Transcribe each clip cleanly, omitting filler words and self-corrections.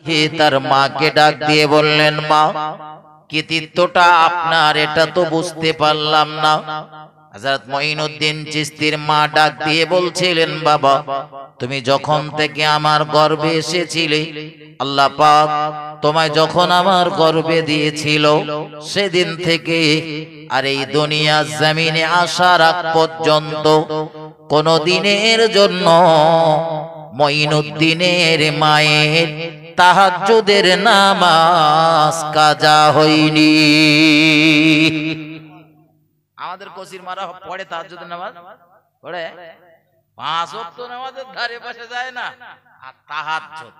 হে তার মাকে ডাক দিয়ে বললেন, মা কৃতিত্বটা আপনার, এটা তো বুঝতে পারলাম না। হযরত মঈনুদ্দিন চিশতির মা ডাক দিয়ে বলছিলেন, বাবা তুমি যখন থেকে আমার গর্ভে এসেছিলে, আল্লাহ পাক তোমায় যখন আমার গর্ভে দিয়েছিল সেদিন থেকে আর এই দুনিয়ার জমিনে আসার আগ পর্যন্ত কোন দিনের জন্য মঈনুদ্দিনের মায়ের তাহাজ্জুদের নামাজ কাজা হয়নি। আমাদের কসির মারা পড়ে তাহাজ্জুদের নামাজ, পড়ে 5 ওয়াক্ত নামাজের ধারে পাশে যায় না। আর তাহাজ্জুদ,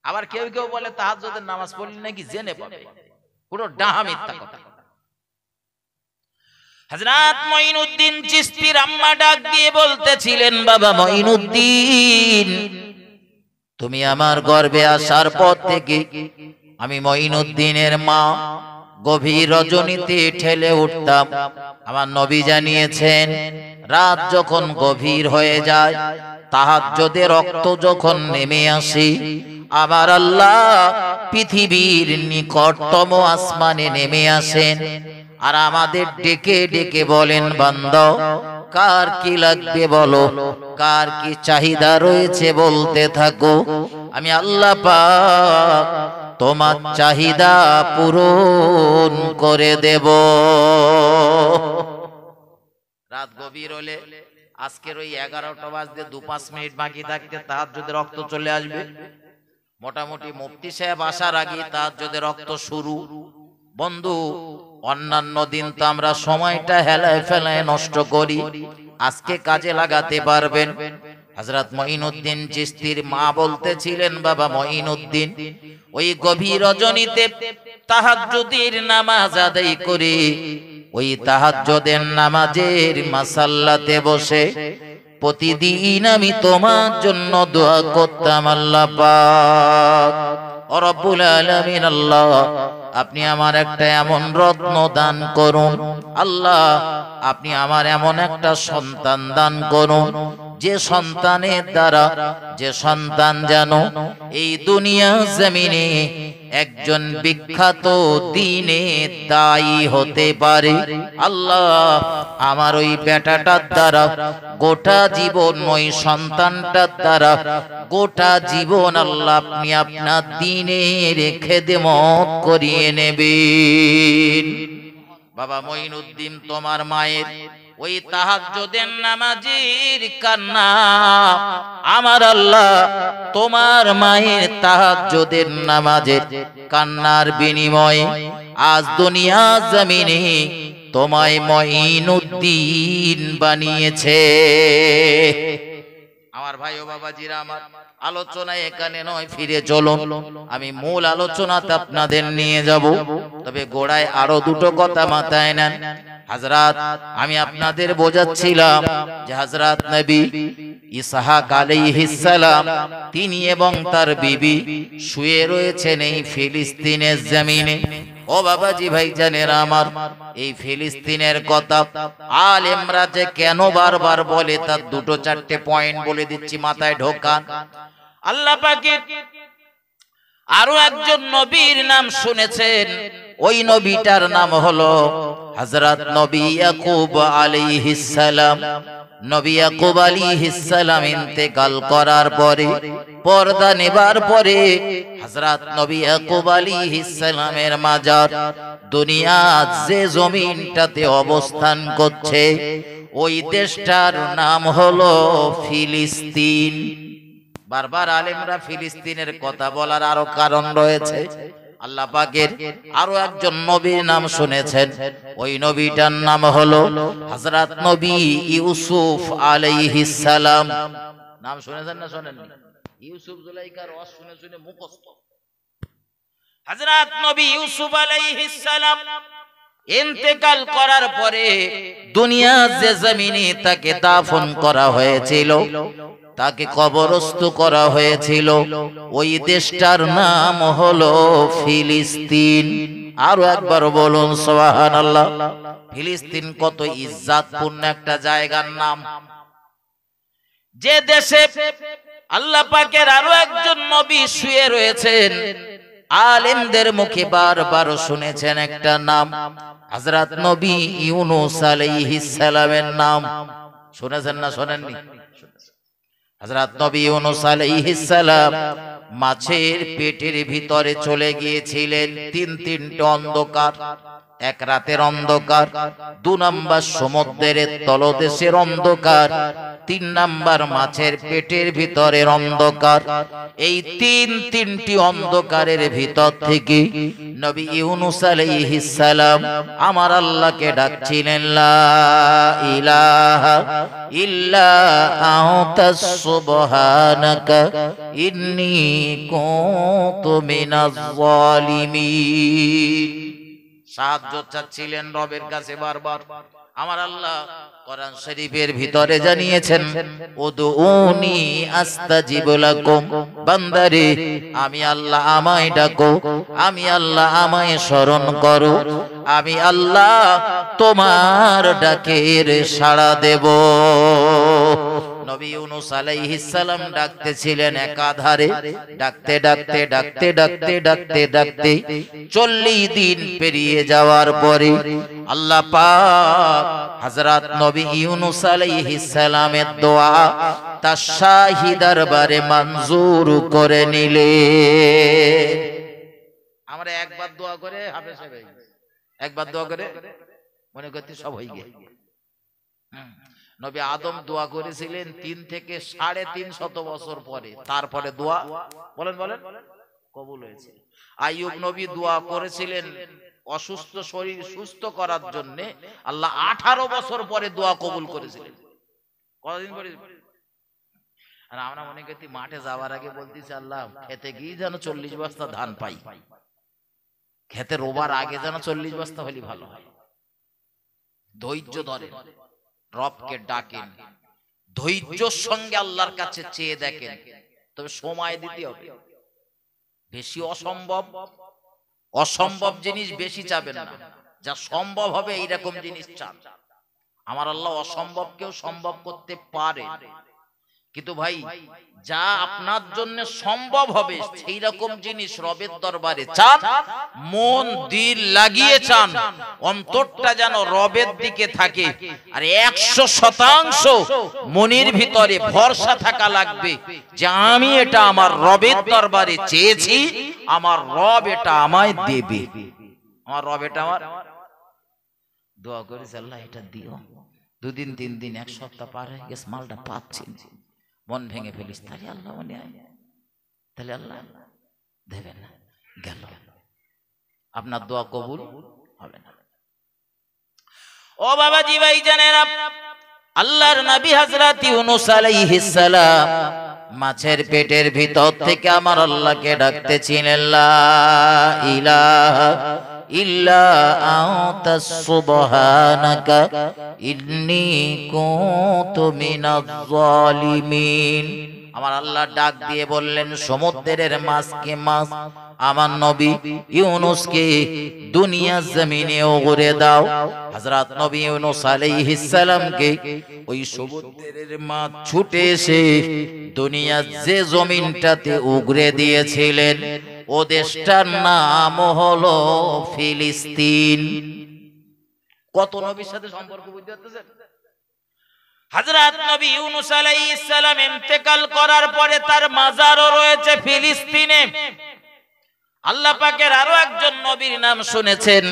আবার কেউ কেউ বলে তাহাজ্জুদের নামাজ পড়লে নাকি জেনে পাবে, পুরো ডাহা মিথ্যা কথা। হযরত মঈনুদ্দিন চিশতির আম্মা ডাক দিয়ে বলতেছিলেন, বাবা মঈনুদ্দিন তুমি আমার গর্ভে আসার পর থেকে আমি মঈনুদ্দিনের মা গভীর রজনীতে ঠেলে উঠতাম। আমার নবী জানিয়েছেন, রাত যখন গভীর হয়ে যায়, তাহাজ্জুদের রক্ত যখন নেমে আসে, আমার আল্লাহ পৃথিবীর নিকটতম আসমানে নেমে আসেন আর আমাদের ডেকে ডেকে বলেন, বান্দা কার কি লাগবে বলো, কার কি চাহিদা রয়েছে বলতে থাকো, আমি আল্লাহ পাক তোমার চাহিদা পূরণ করে দেব। রাত গভীর হলে আজকের ওই 11টা বাজতে 2-5 মিনিট বাকি থাকতে তাহাজ্জুদের রক্ত চলে আসবে। মোটামুটি মুফতি সাহেব আসার আগে তাহাজ্জুদের রক্ত শুরু। বন্ধু, অন্যান্য দিন তো আমরা সময়টা হেলায় ফেলায় নষ্ট করি, আজকে কাজে লাগাতে পারবেন। হযরত মঈনুদ্দিন চিশতির মা বলতেছিলেন, বাবা মঈনুদ্দিন ওই গভীর রজনীতে তাহাজ্জুদের নামাজ আদায় করে ওই তাহাজ্জুদের নামাজের মাসাল্লাতে বসে প্রতিদিন আমি তোমার জন্য দোয়া করতাম, আল্লাহ পাক ও রব্বুল আলামিন, আল্লাহ আপনি আমার একটা এমন রত্ন দান করুন, আল্লাহ আপনি আমার এমন একটা সন্তান দান করুন যে সন্তানের দ্বারা, যে সন্তান যেন এই দুনিয়া জমিনে একজন বিখ্যাত দ্বীনের দায়ী হতে পারে। আল্লাহ আমার ওই বেটাটার দ্বারা গোটা জীবন, ওই সন্তানটার দ্বারা গোটা জীবন আল্লাহ আপনি আপনার দ্বীনের খেদমত করিয়ে নেবেন। বাবা মঈনুদ্দিন তোমার মায়ের ওই তাহাজ্জুদের নামাজের কান্না, আমার আল্লাহ তোমার মায়ের তাহাজ্জুদের নামাজের কান্নার বিনিময়ে আজ দুনিয়া জমিনে তোমায় মঈনুদ্দিন বানিয়েছে। আমার ভাই ও বাবাজিরা, আমার আলোচনা এখানে নয়, ফিরে চলুন আমি মূল আলোচনাতে আপনাদের নিয়ে যাব। তবে গোড়ায় আরো দুটো কথা মাথায় নেন। হযরত আমি আপনাদের বোঝাচ্ছিলাম যে হযরত নবী ইসহাক আলাইহিস সালাম তিনি এবং তার বিবি শুয়ে রয়েছেন এই ফিলিস্তিনের জমিনে। ও বাবাজি ভাইজানেরা আমার, এই ফিলিস্তিনের কথা আলেমরা যে কেন বারবার বলে তার 2-4টে পয়েন্ট বলে দিচ্ছি, মাথায় ঢোকান। আল্লাহ পাকের আরো একজন নবীর নাম শুনেছেন, ওই নবীটার নাম হলো হযরত নবী ইয়াকুব আলাইহিস সালাম। নবী ইয়াকুব আলাইহিস সালাম ইন্তেকাল করার পরে, পর্দা নেবার পরে হযরত নবী ইয়াকুব আলাইহিস সালামের মাজার দুনিয়ার যে জমিনটাতে অবস্থান করছে ওই দেশটার নাম হলো ফিলিস্তিন। বারবার আলেমরা ফিলিস্তিনের কথা বলার আরো কারণ রয়েছে। আল্লাহ পাকের আরো একজন নবীর নাম শুনেছেন, ওই নবীটার নাম হলো হযরত নবী ইউসুফ আলাইহিস সালাম। নাম শুনেছেন না শুনেননি? ইউসুফ জুলাইকার ওয়াজ শুনে শুনে মুখস্থ। হযরত নবী ইউসুফ আলাইহিস সালাম ইন্তেকাল করার পরে দুনিয়ার যে জমিনে তাকে দাফন করা হয়েছিল, তাকে কবরস্থ করা হয়েছিল, ওই দেশটার নাম হলো ফিলিস্তিন। আরো একবার বলুন সুবহানাল্লাহ। ফিলিস্তিন কত ইজ্জতপূর্ণ একটা জায়গার নাম। যে দেশে আল্লাহ পাকের আরো একজন নবী শুয়ে রয়েছেন, আলেমদের মুখে বারবার শুনেছেন একটা নাম, হযরত নবী ইউনূস আলাইহিস সালামের নাম। শুনেছেন না শোনেননি? হযরত নবী ইউনূস আলাইহিস সালাম মাছের পেটের ভিতরে চলে গিয়েছিলেন। তিনটে অন্ধকার, এক রাতের অন্ধকার, 2 নাম্বার সমুদ্রের তলদেশের অন্ধকার, 3 নাম্বার মাছের পেটের ভিতরের অন্ধকার। এই তিনটি অন্ধকারের ভিতর থেকে নবী ইউনূস আলাইহিস সালাম আমার আল্লাহকে ডাকছিলেন, লা ইলাহা ইল্লা আনতা সুবহানাকা ইন্নী কুনতু মিনাজ জালিমিন। সাহায্য চাচ্ছিলেন রবের কাছে বারবার। আমার আল্লাহ কোরআন শরীফের ভিতরে জানিয়েছেন, উদউনি আস্তাজিব লাকুম, বান্দারে আমি আল্লাহ আমায় ডাকো, আমি আল্লাহ আমায় স্মরণ করো, আমি আল্লাহ তোমার ডাকের সাড়া দেব। নবী ইউনূস আলাইহিস সালাম ডাকতেছিলেন একাধারে, ডাকতে ডাকতে ডাকতে ডাকতে ডাকতে ডাকতে 40 দিন পেরিয়ে যাওয়ার পরে আল্লাহ পাক হযরত নবী ইউনূস আলাইহিস সালামের দোয়া তার শাহী দরবারে মঞ্জুর করে নিলেন। আমরা একবার দোয়া করে হাফেজ হয়ে গেছি, একবার দোয়া করে মনে করতে সব হয়ে গেছে। নবী আদম দোয়া করেছিলেন 3 থেকে 350 বছর পরে, তারপরে দোয়া বলেন কবুল হয়েছে। আইয়ুব নবী দোয়া করেছিলেন অসুস্থ শরীর সুস্থ করার জন্য, আল্লাহ 18 বছর পরে দোয়া কবুল করেছিলেন। কতদিন পরে? আর আমরা মনে করছি মাঠে যাওয়ার আগে বলতেছি আল্লাহ খেতে গিয়ে যেন 40 বস্তা ধান পাই, খেতে রোবার আগে যেন 40 বস্তা হলে ভালো হয়। ধৈর্য ধরেন, রবকে ডাকেন, ধৈর্যের সঙ্গে আল্লাহর কাছে চেয়ে দেখেন, তবে সময় দিতে হবে। বেশি অসম্ভব জিনিস বেশি চাবেন না, যা সম্ভব হবে এইরকম জিনিস চান। আমার আল্লাহ অসম্ভবকেও সম্ভব করতে পারে, কিন্তু ভাই যা আপনার জন্য সম্ভব হবে সেই রকম জিনিস রবের দরবারে চান, মন দিল লাগিয়ে চান, অন্তরটা যেন রবের দিকে থাকে। আর 100% মনের ভিতরে ভরসা থাকা লাগবে যে আমি এটা আমার রবের দরবারে চেয়েছি, আমার রব এটা আমায় দেবে। আমার রব এটা আমার দোয়া করেছে, আল্লাহ এটা দিও। 2 দিন 3 দিন 1 সপ্তাহ পার হয়ে গেছে, মালটা পাচ্ছি, মন ভেঙে ফেলিস, তাহলে আল্লাহ মনে হয়, তাহলে আল্লাহ দেবেন না, গেল, আপনার দোয়া কবুল হবে না। ও বাবাজি ভাই জানেন, আল্লাহর নবী হযরত ইউনূস আলাইহিস সালাম মাছের পেটের ভিতর থেকে আমার আল্লাহকে ডাকতেছিলেন, লা ইলাহা ইল্লা আনতা সুবহানাকা ইন্নী কুনতু মিনাজ জালিমিন। আমার আল্লাহ ডাক দিয়ে বললেন, সমুদ্রের মাছকে মাছ আমার নবী ইউনূসকে দুনিয়া জমিনে উগরে দাও। হযরত নবী ইউনূস আলাইহিস সালামকে ওই সমুদ্রের মাছ ছুটে এসে দুনিয়ার যে জমিনটাতে উগরে দিয়েছিলেন, ও দেশটার নাম হলো ফিলিস্তিন। কত নবীর সাথে সম্পর্ক বুঝতে পারতেছেন? হযরত নবী ইউনূস আলাইহিস সালাম ইন্তেকাল করার পরে তার মাজারও রয়েছে ফিলিস্তিনে। আল্লাহ পাকের আরো একজন নবীর নাম শুনেছেন,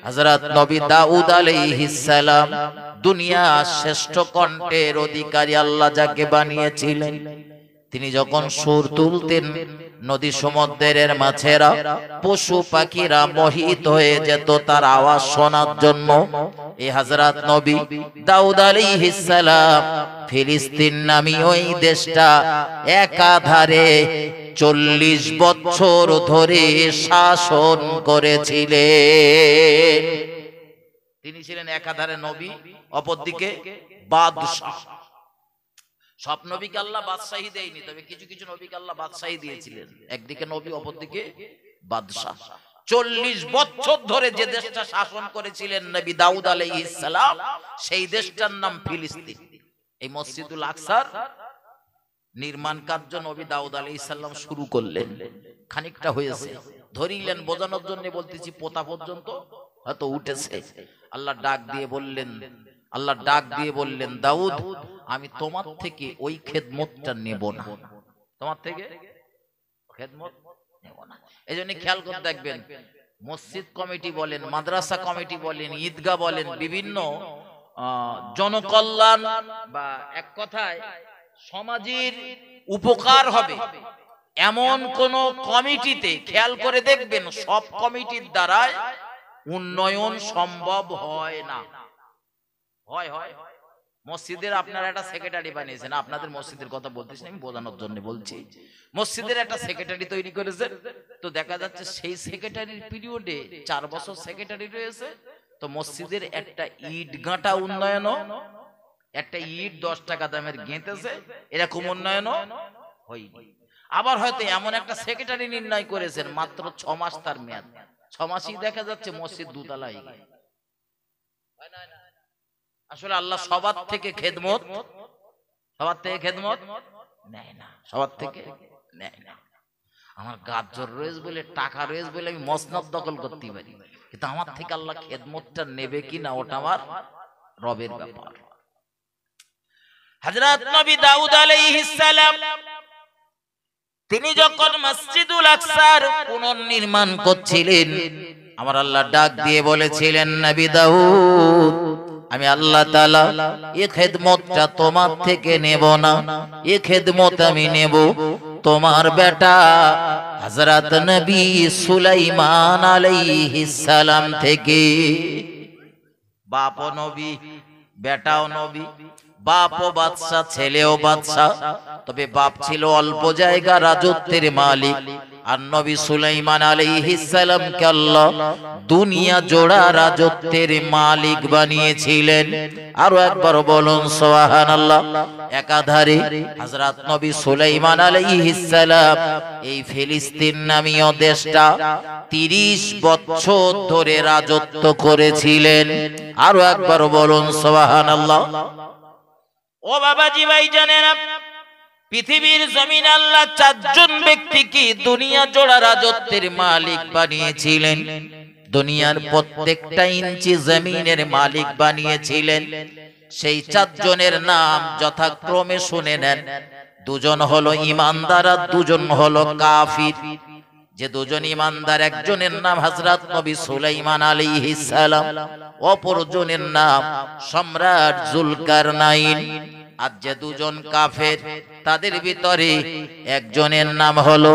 হযরত নবী দাউদ আলাইহিস সালাম। দুনিয়ার শ্রেষ্ঠ কণ্ঠের অধিকারী আল্লাহ যাকে বানিয়েছিলেন, তিনি যখন সুর তুলতেন নদী সমুদ্রের মাছেরা পশু পাখিরা মোহিত হয়ে যেত তার আওয়াজ শোনার জন্য। এই হযরত নবী দাউদ আলাইহিস সালাম ফিলিস্তিন নামী ওই দেশটা একাধারে 40 বছর ধরে শাসন করেছিলেন। তিনি ছিলেন একাধারে নবী, অপরদিকে বাদশাহ। সব নবীকে আল্লাহ বাদশাহী দেয়নি, তবে কিছু কিছু নবীকে আল্লাহ বাদশাহী দিয়েছিলেন। একদিকে নবী, অপরদিকে বাদশাহ। 40 বছর ধরে যে দেশটা শাসন করেছিলেন নবী দাউদ আলাইহিস সালাম, সেই দেশটার নাম ফিলিস্তিন। এই মসজিদুল আকসার নির্মাণ কার্য নবী দাউদ আলাইহিস সালাম শুরু করলেন, খানিকটা হয়েছে, ধরিলেন বোঝানোর জন্য বলতেছি, পোতা পর্যন্ত হয়তো উঠেছে। আল্লাহ ডাক দিয়ে বললেন দাউদ, আমি তোমার থেকে ওই খেদমতটা নেব না, তোমার থেকে খেদমত নেব না। এই জন্য খেয়াল করে দেখবেন, মসজিদ কমিটি বলেন, মাদ্রাসা কমিটি বলেন, ঈদগাহ বলেন, বিভিন্ন জনকল্যাণ বা এক কথায় সমাজের উপকার হবে এমন কোন কমিটিতে খেয়াল করে দেখবেন, সব কমিটির দ্বারাই উন্নয়ন সম্ভব হয় না। হয় মসজিদের আপনারা একটা সেক্রেটারি বানিয়েছেন, আপনাদের মসজিদের কথা বলতেছি, আমি বোঝানোর জন্য বলছি। মসজিদের একটা সেক্রেটারি তৈরি করেছেন, তো দেখা যাচ্ছে সেই সেক্রেটারির পিরিয়ডে 4 বছর সেক্রেটারি রয়েছে, তো মসজিদের একটা ইট গাঁটা উন্নয়ন, একটা ইট 10 টাকা দামের গেঁথেছে, এরকম উন্নয়ন হয়নি। আবার হয়তো এমন একটা সেক্রেটারি নির্ণয় করেছেন, মাত্র 6 মাস তার মেয়াদ, 6 মাসই দেখা যাচ্ছে মসজিদ দুতলা হয়ে গেছে। আসলে আল্লাহ সবার থেকে খেদমত নেয় না, সবার থেকে নেয় না। আমার গাজর রয়েছে বলে, টাকা রয়েছে বলে আমি মসনদ দখল করতে পারি, কিন্তু আমার থেকে আল্লাহ খেদমতটা নেবে কিনা ওটা আমার রবের ব্যাপার। হযরত নবী দাউদ আলাইহিস সালাম তিনি যখন মসজিদুল আকসার পুনর্নির্মাণ করছিলেন, আমার আল্লাহ ডাক দিয়ে বলেছিলেন, নবী দাউদ, আমি আল্লাহ তাআলা এই খেদমতটা তোমার থেকে নেব না, এই খেদমত আমি নেব তোমার বেটা হযরত নবী সুলাইমান আলাইহিস সালাম থেকে। বাপও নবী, বেটাও নবী, বাপও বাদশা, ছেলেও বাদশা, তবে বাপ ছিল অল্প জায়গা রাজত্বের মালিক, আর নবী সুলাইমান আলাইহিস সালামকে আল্লাহ দুনিয়া জোড়া রাজত্বের মালিক বানিয়েছিলেন। আরো একবার বলুন সুবহানাল্লাহ। একাধারে হযরত নবী সুলাইমান আলাইহিস সালাম এই ফিলিস্তিন নামীয় দেশটা 30 বছর ধরে রাজত্ব করেছিলেন। আরো একবার বলুন সুবহানাল্লাহ। ও বাবাজি ভাই জানেন, পৃথিবীর জমিন আল্লাহ 4 জন ব্যক্তিকে দুনিয়া জোড়া রাজত্বের মালিক বানিয়েছিলেন, দুনিয়ার প্রত্যেকটা ইঞ্চি জমিনের মালিক বানিয়েছিলেন। সেই 4 জনের নাম যথাক্রমে শুনে নেন। 2 জন হলো ঈমানদার আর 2 জন হলো কাফির। যে 2 জন ঈমানদার, একজনের নাম হযরত নবী সুলাইমান আলাইহিস সালাম, অপর জনের নাম সম্রাট জুলকারনাইন। আর যে 2 জন কাফের, তাদের ভিতরে একজনের নাম হলো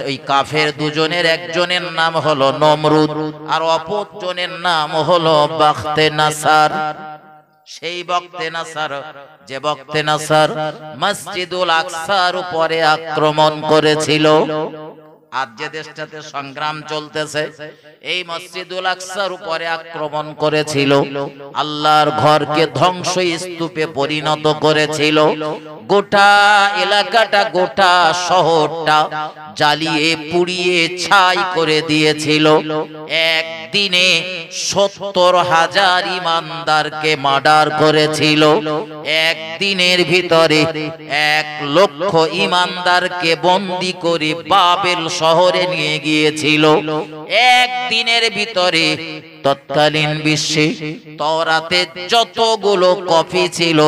ওই কাফের 2 জনের একজনের নাম হলো নমরুদ, আর অপর জনের নাম হলো বাখতে নাসার। সেই বক্তে নাসার, যে বক্তে নাসার মসজিদুল আকসার উপরে আক্রমণ করেছিল। আজ যে দেশটাতে সংগ্রাম চলতেছে, এই মসজিদুল আকসার উপরে আক্রমণ করেছিল, আল্লাহর ঘরকে ধ্বংসস্তূপে পরিণত করেছিল, গোটা এলাকাটা, গোটা শহরটা জ্বালিয়ে পুড়িয়ে ছাই করে দিয়েছিল। একদিনে 70,000 ঈমানদারকে মার্ডার করেছিল। একদিনের ভিতরে 1 লক্ষ ঈমানদারকে বন্দী করে বাবেল শহরে নিয়ে গিয়েছিল। একদিনের ভিতরে তৎকালীন বিশ্বে তাওরাতে যতগুলো কপি ছিল,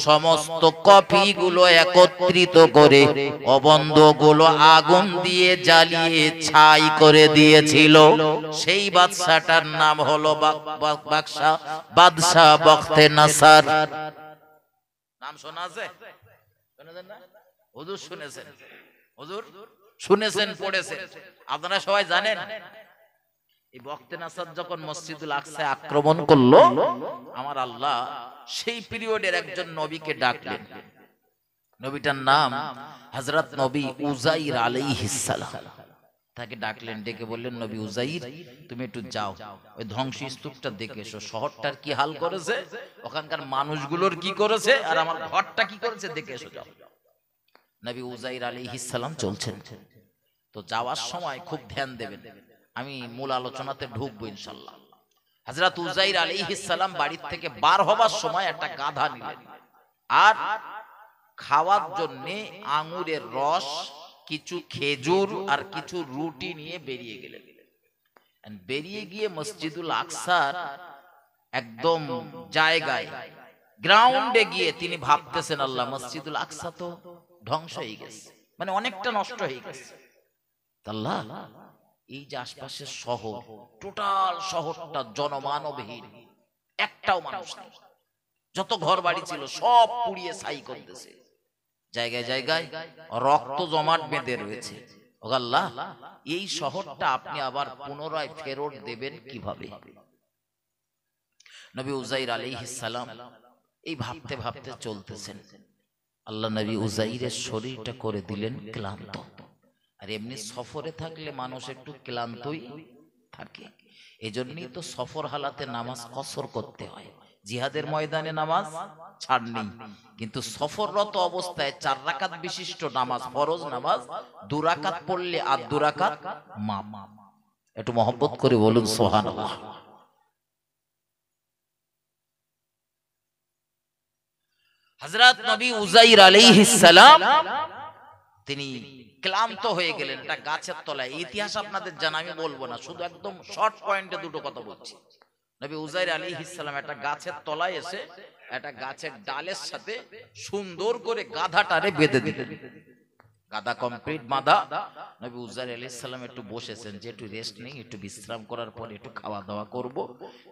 সমস্ত কপিগুলো একত্রিত করে অবন্ধগুলো আগুন দিয়ে জ্বালিয়ে ছাই করে দিয়েছিল। সেই বাদশাটার নাম হলো বাদশা বখতে নাসার। নাম শোনা আছে? শুনেছেন না? হুজুর শুনেছেন, হুজুর শুনেছেন, পড়েছেন, আপনারা সবাই জানেন। এই বখতে নাসার যখন মসজিদুল আকসায় আক্রমণ করলো, আমার আল্লাহ সেই পিরিয়ডের একজন নবীকে ডাকলেন। নবীটার নাম হযরত নবী উযাইর আলাইহিস সালাম। তাকে ডাকলেন, ডেকে বললেন, নবী উযাইর, তুমি একটু যাও, ওই ধ্বংসস্তূপটা দেখে এসো, শহরটার কি হাল করেছে, ওখানকার মানুষগুলোর কি করেছে, আর আমার ঘরটা কি করেছে, দেখে এসো, যাও। নবী উযাইর আলাইহিস সালাম চলছেন। তো যাওয়ার সময় খুব ধ্যান দেবেন, আমি মূল আলোচনাতে ঢুকবো ইনশাআল্লাহ। হযরত উযাইর আলাইহিস সালাম বাড়ির থেকে বার হবার সময় একটা গাধা নিলেন, আর খাওয়ার জন্য আঙুরের রস, কিছু খেজুর আর কিছু রুটি নিয়ে বেরিয়ে গেলেন। বেরিয়ে গিয়ে মসজিদুল আকসার একদম জায়গায় গ্রাউন্ডে গিয়ে তিনি ভাবতেছেন, আল্লাহ, মসজিদুল আকসা তো ধ্বংস হয়ে গেছে, মানে অনেকটা নষ্ট হয়ে গেছে। আল্লাহ, এই যে আশপাশের শহর, টোটাল শহরটা জনমানবহীন, একটাও মানুষ নেই, যত ঘর বাড়ি ছিল সব পুড়িয়ে ছাই করতেছে, জায়গায় জায়গায় রক্ত জমাট বেঁধে রয়েছে। ও আল্লাহ, এই শহরটা আপনি আবার পুনরায় ফেরত দেবেন কিভাবে? নবী উজাইর আলাইহিস সালাম এই ভাবতে ভাবতে চলতেছেন। আল্লাহ নবী উজাইরের শরীরটা করে দিলেন ক্লান্ত। আর এমনি সফরে থাকলে মানুষ একটু ক্লান্তই থাকে, এজন্যই তো সফর হালাতে নামাজ কসর করতে হয়। জিহাদের ময়দানে নামাজ ছাড় নেই, কিন্তু সফররত অবস্থায় 4 রাকাত বিশিষ্ট নামাজ, ফরজ নামাজ 2 রাকাত পড়লে আর 2 রাকাত মাফ। একটু মহব্বত করে বলুন সুবহানাল্লাহ। হযরত নবী উজাইর আলাইহিস সালাম তিনি ক্লান্ত হয়ে গেলেন একটা গাছের তলায়। ইতিহাস আপনাদের জানা, আমি বলবো না, শুধু একদম শর্ট পয়েন্টে দুটো কথা বলছি। নবী উজাইর আলাইহিস সালাম একটা গাছের তলায় এসে একটা গাছের ডালের সাথে সুন্দর করে গাধাটারে বেঁধে দিলেন। গাধা কমপ্লিট বাঁধা। নবী উজাইর আলাইহিস সালাম একটু বসেছেন যে একটু রেস্ট নেই, একটু বিশ্রাম করার পর একটু খাওয়া দাওয়া করব,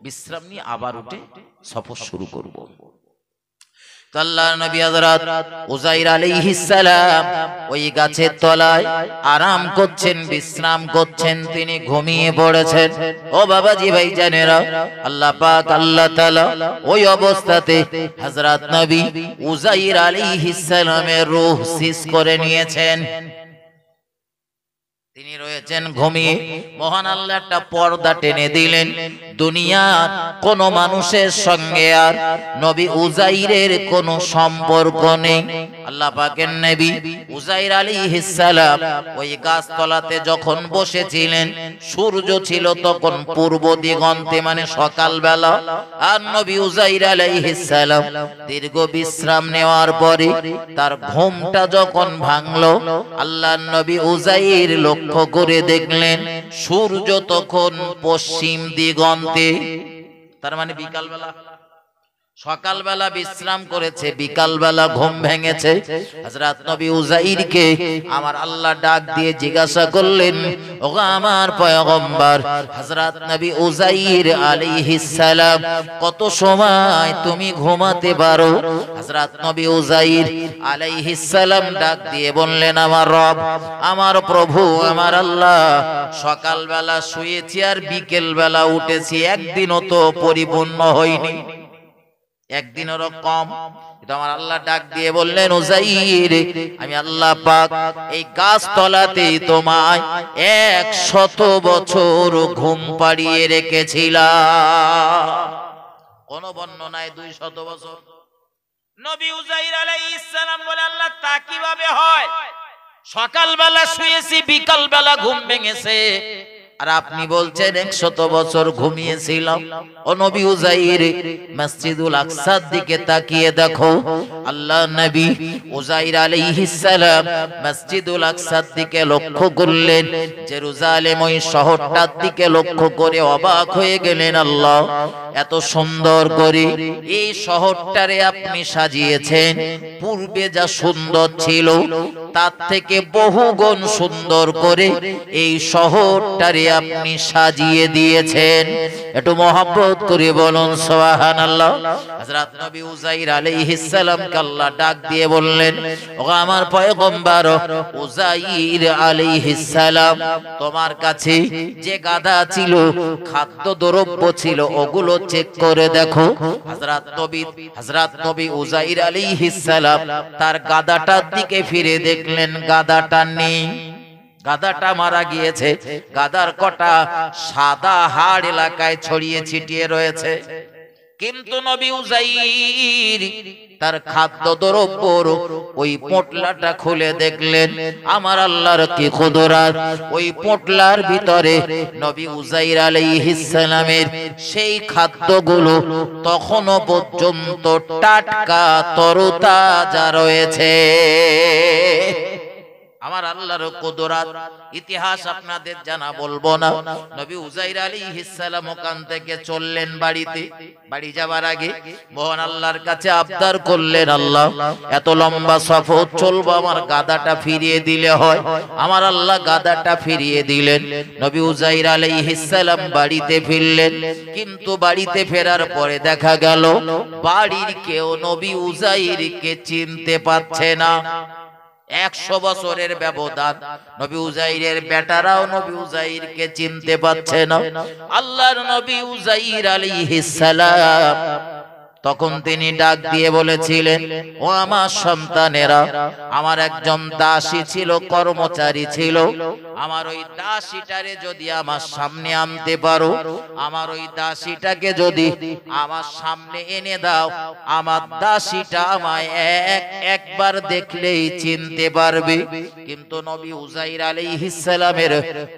বিশ্রাম নিয়ে আবার উঠে সফর শুরু করব। তো আল্লাহর নবী হযরত উজাইর আলাইহিস সালাম ওই গাছের তলায় আরাম করছেন, বিশ্রাম করছেন, তিনি ঘুমিয়ে পড়েছেন। ও বাবাজি ভাইজানেরা, আল্লাহ পাক আল্লাহ তাআলা ওই অবস্থাতে হযরত নবী উজাইর আলাইহিস সালামের রূহ সিজ করে নিয়েছেন। তিনি রয়েছেন ঘুমিয়ে। মহান আল্লাহ একটা পর্দা টেনে দিলেন। দুনিয়ার কোন মানুষের সঙ্গে আর নবী উজাইরের কোনো সম্পর্ক নেই। আল্লাহ পাকের নবী উজাইর আলাইহিস সালাম ওই গাছতলাতে যখন বসেছিলেন, সূর্য ছিল তখন পূর্ব দিগন্তে, মানে সকালবেলা। আর নবী উজাইর আলাইহিস সালাম দীর্ঘ বিশ্রাম নেওয়ার পরে তার ঘুমটা যখন ভাঙলো, আল্লাহর নবী উজাইর লক্ষ্য করে দেখলেন সূর্য তখন পশ্চিম দিগন্তে। তার মানে বিকালবেলা, সকালবেলা বিশ্রাম করেছে, বিকালবেলা ঘুম ভেঙেছে। হযরত নবী উজাইরকে আমার আল্লাহ ডাক দিয়ে জিজ্ঞাসা করলেন, ওগো আমার পয়গম্বর হযরত নবী উজাইর আলাইহিস সালাম, কত সময় তুমি ঘুমাতে পারো? হযরত নবী উজাইর আলাইহিস সালাম ডাক দিয়ে বললেন, আমার রব, আমার প্রভু, আমার আল্লাহ, সকালবেলা শুয়েছি আর বিকেলবেলা উঠেছি, একদিনও তো পরিপূর্ণ হয়নি, একদিনেরও কম। কিন্তু আমার আল্লাহ ডাক দিয়ে বললেন, উজাইর, আমি আল্লাহ পাক এই গাছতলাতেই তোমায় 100 বছর ঘুম পাড়িয়ে রেখেছিলাম। কোন বর্ণনায় 200 বছর। নবী উজাইর আলাইহিস সালাম বলে, আল্লাহ, তা কিভাবে হয়? সকালবেলা শুয়েছি, বিকালবেলা ঘুম ভেঙেছে, আর আপনি বলছেন 100 বছর ঘুমিয়েছিলাম। ও নবী উজাইর, মসজিদুল আকসার দিকে তাকিয়ে দেখো। আল্লাহ নবী উজাইর আলাইহিস সালাম মসজিদুল আকসার দিকে লক্ষ্য করলেন, জেরুজালেম ওই শহরটার দিকে লক্ষ্য করে অবাক হয়ে গেলেন। আল্লাহ, এত সুন্দর করে এই শহরটারে আপনি সাজিয়েছেন, পূর্বে যা সুন্দর ছিল তার থেকে বহুগুণ সুন্দর করে এই শহরটারে আপনি সাজিয়ে দিয়েছেন। একটু মহব্বত করে বলুন সুবহানাল্লাহ। হযরত নবী উজাইর আলাইহিস সালাম কে আল্লাহ ডাক দিয়ে বললেন, ও আমার পয়গম্বর উজাইর আলাইহিস সালাম, তোমার কাছে যে গাধা ছিল, খাদ্য দ্রব্য ছিল, ওগুলো চেক করে দেখো। হযরত নবী উজাইর আলাইহিস সালাম তার গাধাটার দিকে ফিরে দেখলেন গাধাটা নেই, গাধাটা মারা গিয়েছে। গাধার কটা সাদা হাড় এলাকায় ছড়িয়ে ছিটিয়ে রয়েছে। কিন্তু নবী উজাইর তার খাদ্য দ্রব্যর ওই পোটলাটা খুলে দেখলেন, আমার আল্লাহর কি কুদরত, ওই পোটলার ভিতরে নবী উজাইর আলাইহিস সালামের সেই খাদ্যগুলো তখনও পর্যন্ত টাটকা তরতাজা রয়েছে। আমার আল্লাহর কুদরত ইতিহাস আপনাদের জানা বলবো না। নবী উজাইর আলাইহিস সালাম ওখান থেকে চললেন বাড়িতে। বাড়ি যাবার আগে মহান আল্লাহর কাছে আবদার করলেন, আল্লাহ এত লম্বা সফর চলবো, আমার গাদাটা ফিরিয়ে দিলে হয়। আমার আল্লাহ গাদাটা ফিরিয়ে দিলেন। নবী উজাইর আলাইহিস সালাম বাড়িতে ফিরলেন। কিন্তু বাড়িতে ফেরার পরে দেখা গেল বাড়ির কেউ নবী উজাইরকে চিনতে পারছে না। 100 বছরের ব্যবধান, নবী উজাইরের বেটারাও নবী উজাইরকে চিনতে পারছে না। আল্লাহর নবী উজাইর আলাইহিস সালাম তখন তিনি ডাক দিয়ে বলেছিলেন, ও আমার সন্তানেরা, আমার একজন দাসী ছিল, কর্মচারী ছিল, আমার ওই দাসীটারে যদি আমার সামনে আনতে পারো, আমার ওই দাসীটাকে যদি আমার সামনে এনে দাও, আমার দাসীটা আমায় একবার দেখলেই চিনতে পারবে। কিন্তু নবী উজাইর আলাইহিস সালামের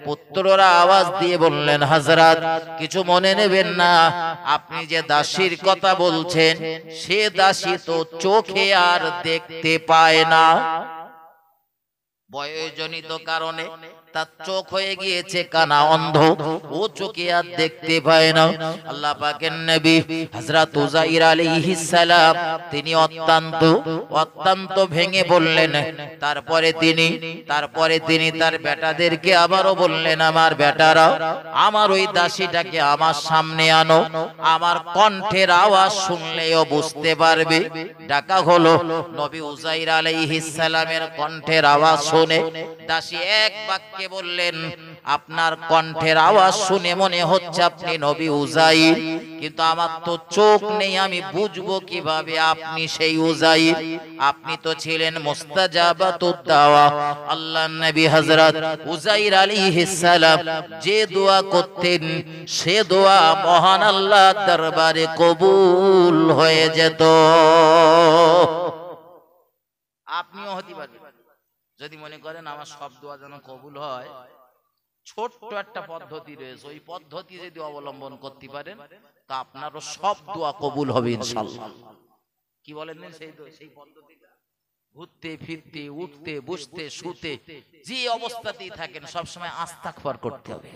পুত্ররা আওয়াজ দিয়ে বললেন, হযরত কিছু মনে নেবেন না, আপনি যে দাসীর কথা বলছেন সে দাসী তো চোখে আর দেখতে পায় না, বয়োজনিত কারণে তার চোখ হয়ে গিয়েছে কানা, অন্ধ, ও চোখে আর দেখতে পায় না। আল্লাহ পাকের নবী হযরত উজাইর আলাইহিস সালাম তিনি অত্যন্ত ভেঙে বললেন। তারপরে তিনি তার বেটাদেরকে আবারও বললেন, আমার বেটারা, আমার ওই দাসীটাকে আমার সামনে আনো, আমার কণ্ঠের আওয়াজ শুনলেও বুঝতে পারবে। ডাকা হলো। নবী উজাইর আলাইহিস সালামের কণ্ঠের আওয়াজ শুনে দাসী এক বাক্যে বললেন, আপনার কণ্ঠের আওয়াজ শুনে মনে হচ্ছে আপনি নবী উজাইর, কিন্তু আমার তো চোখ নেই, আমি বুঝবো কিভাবে আপনি সেই উজাইর? আপনি তো ছিলেন মুস্তাজাবাতুদ দাওয়া। আল্লাহর নবী হযরত উজাইর আলাইহিস সালাম যে দোয়া করতেন সে দোয়া মহান আল্লাহর দরবারে কবুল হয়ে যেত। আপনিও হতে পারবেন যদি মনে করেন আমার সব দোয়া যেন কবুল হয়। ছোট্ট একটা পদ্ধতি রয়েছে, ওই পদ্ধতি যদি অবলম্বন করতে পারেন তা আপনারও সব দোয়া কবুল হবে ইনশাআল্লাহ। কি বলেন সেই পদ্ধতিটা? ঘুরতে ফিরতে, উঠতে বসতে শুতে, যে অবস্থাতেই থাকেন সবসময় আস্তাগফার করতে হবে।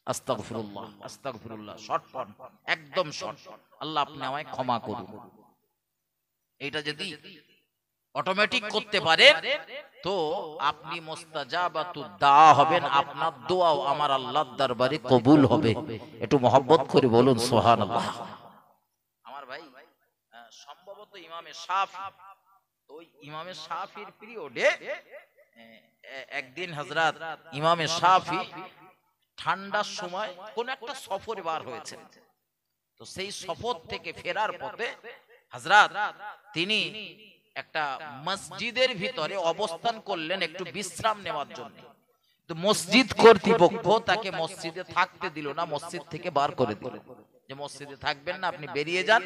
আস্তাগফিরুল্লাহ, আস্তাগফিরুল্লাহ, শর্টকাট, একদম শর্টকাট, আল্লাহ আপনি আমায় ক্ষমা করুন। এটা যদি অটোমেটিক করতে পারেন তো আপনি মুস্তাজাবাতুদ দাওয়া হবেন, আপনার দোয়াও আমার আল্লাহর দরবারে কবুল হবে। একটু মহব্বত করে বলুন সুবহানাল্লাহ। আমার ভাই সম্ভবত ইমামে শাফি, ওই ইমামে শাফির পিরিয়ডে একদিন হযরত ইমামে শাফি ঠান্ডার সময় কোন একটা সফরে বার হয়েছে। তো সেই সফর থেকে ফেরার পথে হযরত তিনি একটা মসজিদের ভিতরে অবস্থান করলেন একটু বিশ্রাম নেওয়ার জন্য। তো মসজিদ কর্তৃপক্ষ তাকে মসজিদে থাকতে দিল না, মসজিদ থেকে বার করে দিল যে মসজিদে থাকবেন না, আপনি বেরিয়ে যান।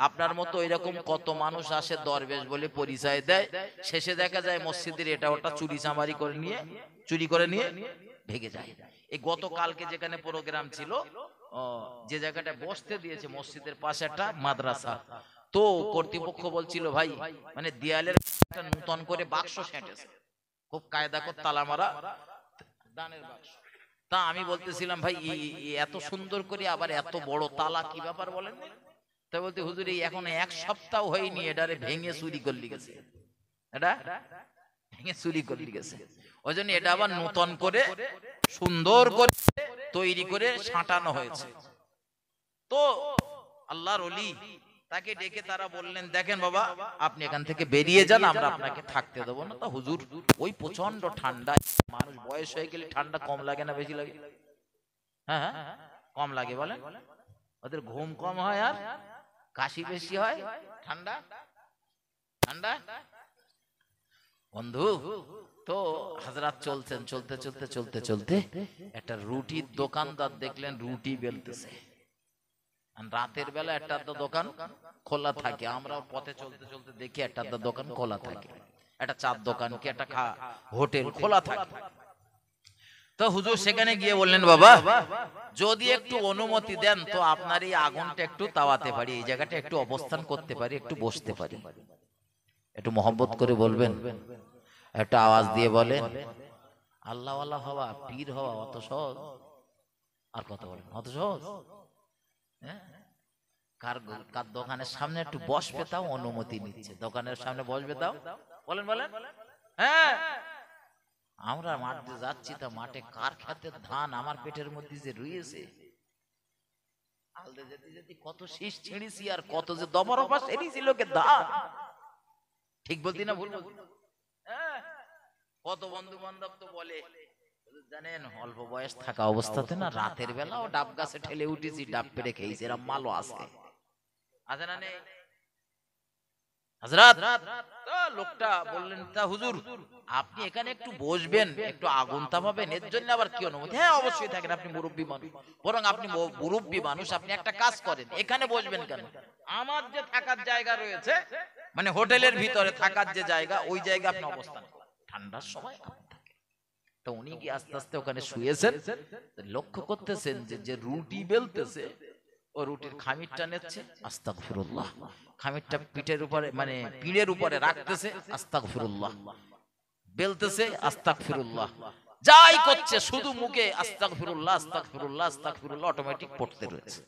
আপনার মতো এরকম কত মানুষ আসে দরবেশ বলে পরিচয় দেয়, শেষে দেখা যায় মসজিদের এটা ওটা চুরি করে নিয়ে ভেগে যায়। এই গতকালকে যেখানে প্রোগ্রাম ছিল, যে জায়গাটা বসতে দিয়েছে মসজিদের পাশে একটা মাদ্রাসা, তো কর্তৃপক্ষ বলছিল ভাই মানে দেয়ালের একটা নতুন করে বাক্স সেঁটেছে, খুব কায়দা করে তালা মারা দানের বাক্স। তা আমি বলতেছিলাম ভাই এত সুন্দর করে আবার এত বড় তালা, কি ব্যাপার বলেন? তাই বলতে হুজুর এই এখন 1 সপ্তাহ হয়নি এটারে ভেঙে চুরি করে গেছে, এটা ভেঙে চুরি করে গেছে। ওই জন্য এটা আবার নতুন করে সুন্দর করে তৈরি করে সাঁটানো হয়েছে। তো আল্লাহর ওলি তাকে ডেকে তারা বললেন, দেখেন বাবা আপনি এখান থেকে বেরিয়ে যান, আমরা আপনাকে থাকতে দেবো না। তা হুজুর ওই প্রচন্ড ঠান্ডা, মানুষ বয়স হয়ে গেলে ঠান্ডা কম লাগে না বেশি লাগে? হ্যাঁ কম লাগে বলেন, ওদের ঘুম কম হয় আর কাশি বেশি হয়। ঠান্ডা ঠান্ডা বন্ধু। তো হযরত চলছেন, চলতে একটা রুটির দোকানদার দেখলেন রুটি বেলতেছে। আর রাতের বেলা একটা আধটা দোকান খোলা থাকে, আমরা পথে চলতে চলতে দেখি একটা আধটা দোকান খোলা থাকে, একটা চার দোকান কি একটা হোটেল খোলা থাকে। তো হুজুর সেখানে গিয়ে বললেন, বাবা যদি একটু অনুমতি দেন তো আপনার এই আগুনটা একটু তাওয়াতে পারি, এই জায়গাটা একটু অবস্থান করতে পারি, একটু বসতে পারি, একটু মহব্বত করে বলবেন, একটা আওয়াজ দিয়ে বলেন, আল্লাহওয়ালা হওয়া, পীর হওয়া অত সহজ? আর কথা বলেন, অত সহজ? হ্যাঁ, কার কার দোকানের সামনে একটু বসবে তাও অনুমতি নিচ্ছে, দোকানের সামনে বসবে তাও, বলেন বলেন। হ্যাঁ, আমরা মাঠে যাচ্ছি, তা মাঠে কার খেতের ধান আমার পেটের মধ্যে যে রয়েছে, আলদে যেতে যেতে কত শীষ ছিঁড়েছি আর কত যে দমর অপাস এনেছি লোকের ধান। ঠিক বলছি না ভুল বলছি? হ্যাঁ, কত বন্ধু বান্ধব তো বলে, জানেন অল্প বয়স থাকা অবস্থাতে না রাতের বেলা ও ডাব গাছে ঠেলে উঠেছি, ডাব পেড়ে খেয়েছি, এরম মালও আছে, আছে না নেই? হযরত লোকটা বললেন, তা হুজুর আপনি এখানে একটু বসবেন, একটু আগুন তাপাবেন, এর জন্য আবার কি অনুমতি? হ্যাঁ অবশ্যই থাকেন, আপনি মুরব্বী মানুষ, বরং আপনি মুরব্বী মানুষ, আপনি একটা কাজ করেন, এখানে বসবেন কেন, আমার যে থাকার জায়গা রয়েছে, মানে হোটেলের ভিতরে থাকার যে জায়গা, ওই জায়গা আপনি অবস্থান করেন, ঠান্ডার সময় আপনি থাকেন। তো উনি কি আস্তে আস্তে ওখানে শুয়েছেন, লক্ষ্য করতেছেন যে যে রুটি বেলতেছে ও রুটির খামিরটা নিচ্ছে, আস্তাগফিরুল্লাহ, খামিরটা পিঠের উপরে মানে পিঠের উপরে রাখতেছে, আস্তাগফিরুল্লাহ, বেলতেছে, আস্তাগফিরুল্লাহ, যাই করছে শুধু মুখে আস্তাগফিরুল্লাহ আস্তাগফিরুল্লাহ আস্তাগফিরুল্লাহ অটোমেটিক পড়তে রয়েছে।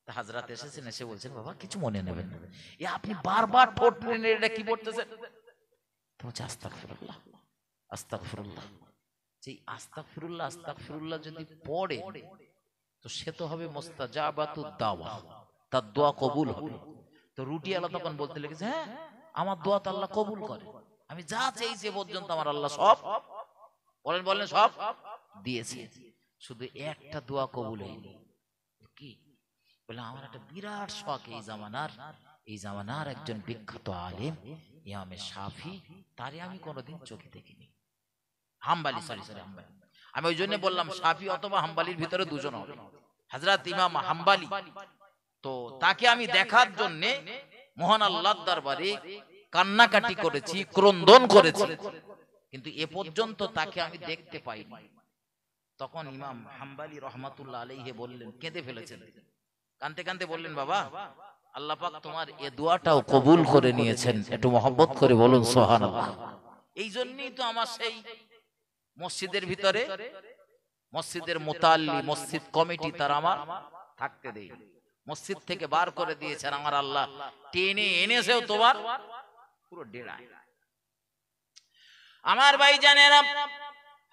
হযরত এসেছেন, এসে বলছেন, বাবা কিছু মনে নেবেন না, এ আপনি বারবার ঠোঁট নেড়ে এটা কি পড়তেছেন? তো বলছে আস্তাগফিরুল্লাহ আস্তাগফিরুল্লাহ। যে আস্তাগফিরুল্লাহ আস্তাগফিরুল্লাহ যদি পড়ে তো সে তো হবে মুস্তাজাবাতুদ দাওয়া, তার দোয়া কবুল হবে। তো রুটি আল্লাহ তখন বলতে লেগেছে, হ্যাঁ আমার দোয়া তো আল্লাহ কবুল করে, আমি যা চাইছি পর্যন্ত আমার আল্লাহ সব, বলেন বলেন, সব দিয়েছে, শুধু একটা দোয়া কবুল হয়নি। কি বলে, আমার একটা বিরাট শখ, এই জামানার একজন বিখ্যাত আলেম ইমামে শাফি, তারে আমি কোনোদিন চোখে দেখিনি, হাম্বলি, সরি হাম্বলি, আমি ওই জন্য বললাম শাফি অথবা হাম্বলির ভিতরে দুজন হবে, হযরত ইমাম হাম্বলি। তো তাকে আমি দেখার জন্য মহান আল্লাহর দরবারে কান্নাকাটি করেছি, ক্রন্দন করেছি, কিন্তু এ পর্যন্ত তাকে আমি দেখতে পাইনি। তখন ইমাম হাম্বলি রহমাতুল্লাহ আলাইহি বললেন, কেঁদে ফেলেছেন, কাঁদতে কাঁদতে বললেন, বাবা আল্লাহ পাক তোমার এ দোয়াটাও কবুল করে নিয়েছেন, একটু মহব্বত করে বলুন সুবহানাল্লাহ। এই জন্যই তো আমার সেই মসজিদের ভিতরে মসজিদের মুতাল্লি, মসজিদ কমিটি তারা আমার থাকতে দেয়, মসজিদ থেকে বার করে দিয়েছেন আমার আল্লাহ, টেনে এনেছেও তোমার পুরো ডেরায়। আমার ভাইজানেরা,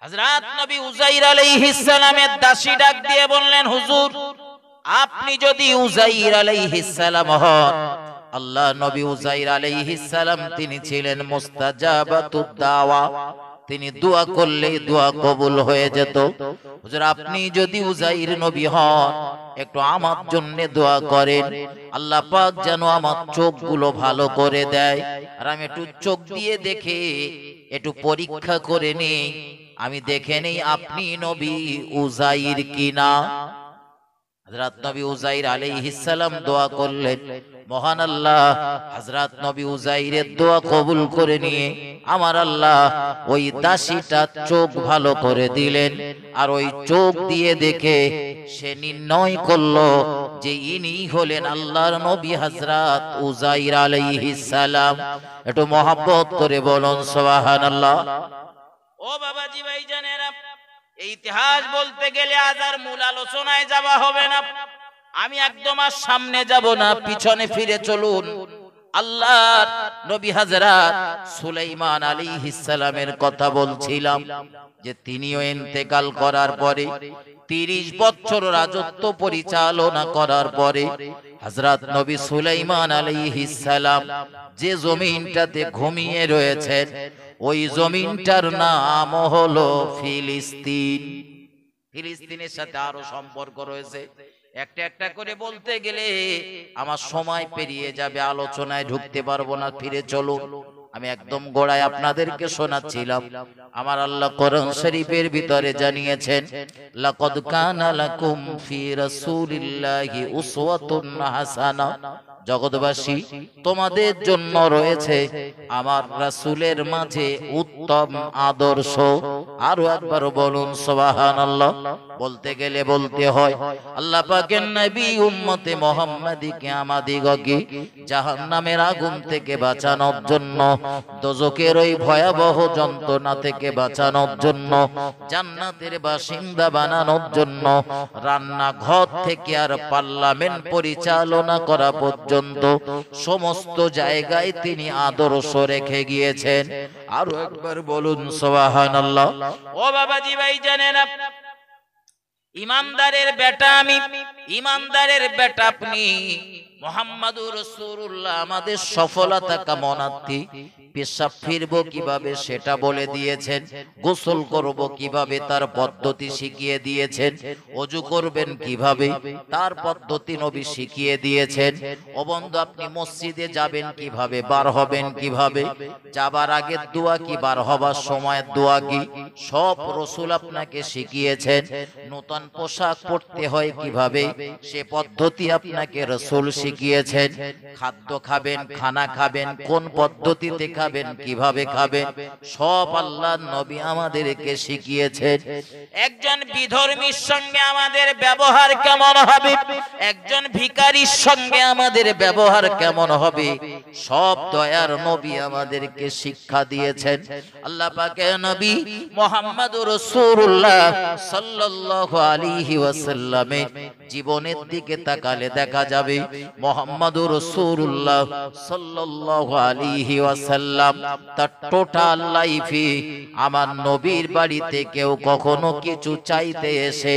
হযরত নবী উযাইর আলাইহিস সালামের দাসী ডাক দিয়ে বললেন, হুজুর আপনি যদি উযাইর আলাইহিস সালাম হন, আল্লাহ নবী উযাইর আলাইহিস সালাম তিনি ছিলেন মুস্তাজাবাতুদ দাওয়া, তিনি দোয়া করলেই দোয়া কবুল হয়ে যেত। হুজুর আপনি যদি উযাইর নবী হন, একটু আমার জন্য দোয়া করেন, আল্লাহ পাক যেন আমার চোখগুলো ভালো করে দেয়, আর আমি একটু চোখ দিয়ে দেখে একটু পরীক্ষা করে নেই, আমি দেখে নেই আপনি নবী উযাইর কিনা। হযরত নবী উযাইর আলাইহিস সালাম দোয়া করলেন, মহান আল্লাহ হযরত নবী উযাইরের দোয়া কবুল করে নিয়ে আমার আল্লাহ ওই দাসীটার চোখ ভালো করে দিলেন, আর ওই চোখ দিয়ে দেখে সে নির্ণয় করলো যে ইনি হলেন আল্লাহর নবী হযরত উযাইর আলাইহিস সালাম। একটু মহব্বত করে বলুন সুবহানাল্লাহ। ও বাবাজি ভাইজানেরা, এই ইতিহাস বলতে গেলে আজ আর মূল আলোচনায় যাওয়া হবে না, আমি একদম আর সামনে যাব না, পিছনে ফিরে চলুন। আল্লাহর নবী হযরত সুলাইমান আলাইহিস সালামের কথা বলছিলাম, যে তিনিও ইন্তেকাল করার পরে 30 বছর রাজত্ব পরিচালনা করার পরে হযরত নবী সুলাইমান আলাইহিস সালাম যে জমিনটাতে ঘুমিয়ে রয়েছেন, ওই জমিনটার নাম হলো ফিলিস্তিন। ফিলিস্তিনের সাথে আরো সম্পর্ক রয়েছে, একটা একটা করে বলতে গেলে আমার সময় পেরিয়ে যাবে, আলোচনায় ঢুকতে পারবো না, ফিরে চলো। আমি একদম গোড়ায় আপনাদেরকে শোনাচ্ছিলাম। আমার আল্লাহ কোরআন শরীফের ভিতরে জানিয়েছেন, লাকাদ কানা লাকুম ফি রাসূলিল্লাহি উসওয়াতুন হাসানাহ। জগৎবাসী, তোমাদের জন্য রয়েছে আমার রাসূলের মাঝে উত্তম আদর্শ। আরো একবার বলুন সুবহানাল্লাহ। বলতে গেলে বলতে হয়, আল্লাহ পাকের নবী উম্মতে মুহাম্মাদীকে আমাদিগকে জাহান্নামের আগুন থেকে বাঁচানোর জন্য, দোজখের ওই ভয়াবহ যন্ত্রণা থেকে বাঁচানোর জন্য, জান্নাতের বাসিন্দা বানানোর জন্য, রান্নাঘর থেকে আর পার্লামেন্ট পরিচালনা করা পর্যন্ত সমস্ত জায়গায় তিনি আদর্শ রেখে গিয়েছেন। আরো একবার বলুন সুবহানাল্লাহ। ও বাবাজি ভাই, জানেন ইমানদারের বেটা আমি, ইমানদারের বেটা আপনি। মুহাম্মাদুর রাসূলুল্লাহ আমাদের সফলতা কামনার্থী পেশাব ফিরবো কিভাবে সেটা বলে দিয়েছেন, গোসল করব কিভাবে তার পদ্ধতি শিখিয়ে দিয়েছেন, ওযু করবেন কিভাবে তার পদ্ধতি নবী শিখিয়ে দিয়েছেন। ও বন্ধু, আপনি মসজিদে যাবেন কিভাবে, বার হবেন কিভাবে, যাবার আগের দোয়া কি, বার হবার সময়ের দোয়া কি, সব রাসূল আপনাকে শিখিয়েছেন। নতুন পোশাক পরতে হয় কিভাবে, সে পদ্ধতি আপনাকে রাসূল শিখিয়েছেন। খাদ্য খাবেন, খানা খাবেন কোন পদ্ধতিতে খাবেন, কিভাবে খাবেন, সব আল্লাহর নবী আমাদেরকে শিখিয়েছেন। একজন বিধর্মীর সঙ্গে আমাদের ব্যবহার কেমন হবে, একজন ভিখারির সঙ্গে আমাদের ব্যবহার কেমন হবে, সব দয়ার নবী আমাদেরকে শিক্ষা দিয়েছেন। আল্লাহ পাকের নবী মুহাম্মদুর রাসূলুল্লাহ সাল্লাল্লাহু আলাইহি ওয়াসাল্লামের জীবনের দিকে তাকালে দেখা যাবে মুহাম্মদুর রাসূলুল্লাহ সাল্লাল্লাহু আলাইহি ওয়াসাল্লাম তার টোটাল লাইফে আমার নবীর বাড়িতে কেউ কখনো কিছু চাইতে এসে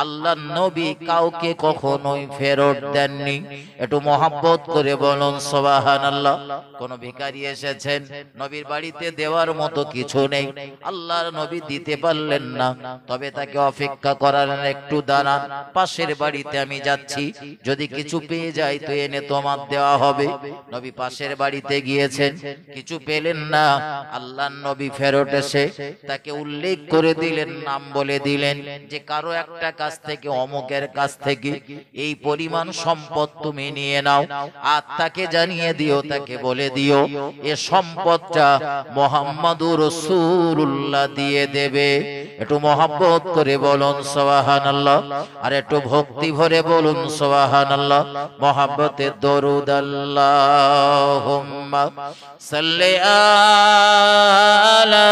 আল্লাহর নবী কাউকে কখনোই ফেরত দেননি। একটু মহব্বত করে বলুন সুবহানাল্লাহ। কোন ভিখারি এসেছেন, নবীর বাড়িতে দেওয়ার মতো কিছু নেই, আল্লাহর নবী দিতে পারলেন না, তবে তাকে অপেক্ষা করালেন, একটু দাঁড়ান, পাশের বাড়িতে আমি যাচ্ছি, যদি কিছু পেয়ে যাই তো এনে তোমার দেওয়া হবে। নবী পাশের বাড়িতে গিয়েছেন, কিছু পেলেন না, আল্লাহর নবী ফেরত এসে তাকে উল্লেখ করে দিলেন, নাম বলে দিলেন যে কারো একটা কাছ থেকে, অমুকের কাছ থেকে এই পরিমাণ সম্পদ তুমি নিয়ে নাও, আর তাকে জানিয়ে দিও, তাকে বলে দিও এ সম্পদটা মুহাম্মদুর রাসূলুল্লাহ দিয়ে দেবে। একটু মহব্বত করে বলুন সুবহানাল্লাহ, আর একটু ভক্তি ভরে বলুন সুবহানাল্লাহ। মহব্বতের দরুদ আল্লাহুম্মা সাল্লি আলা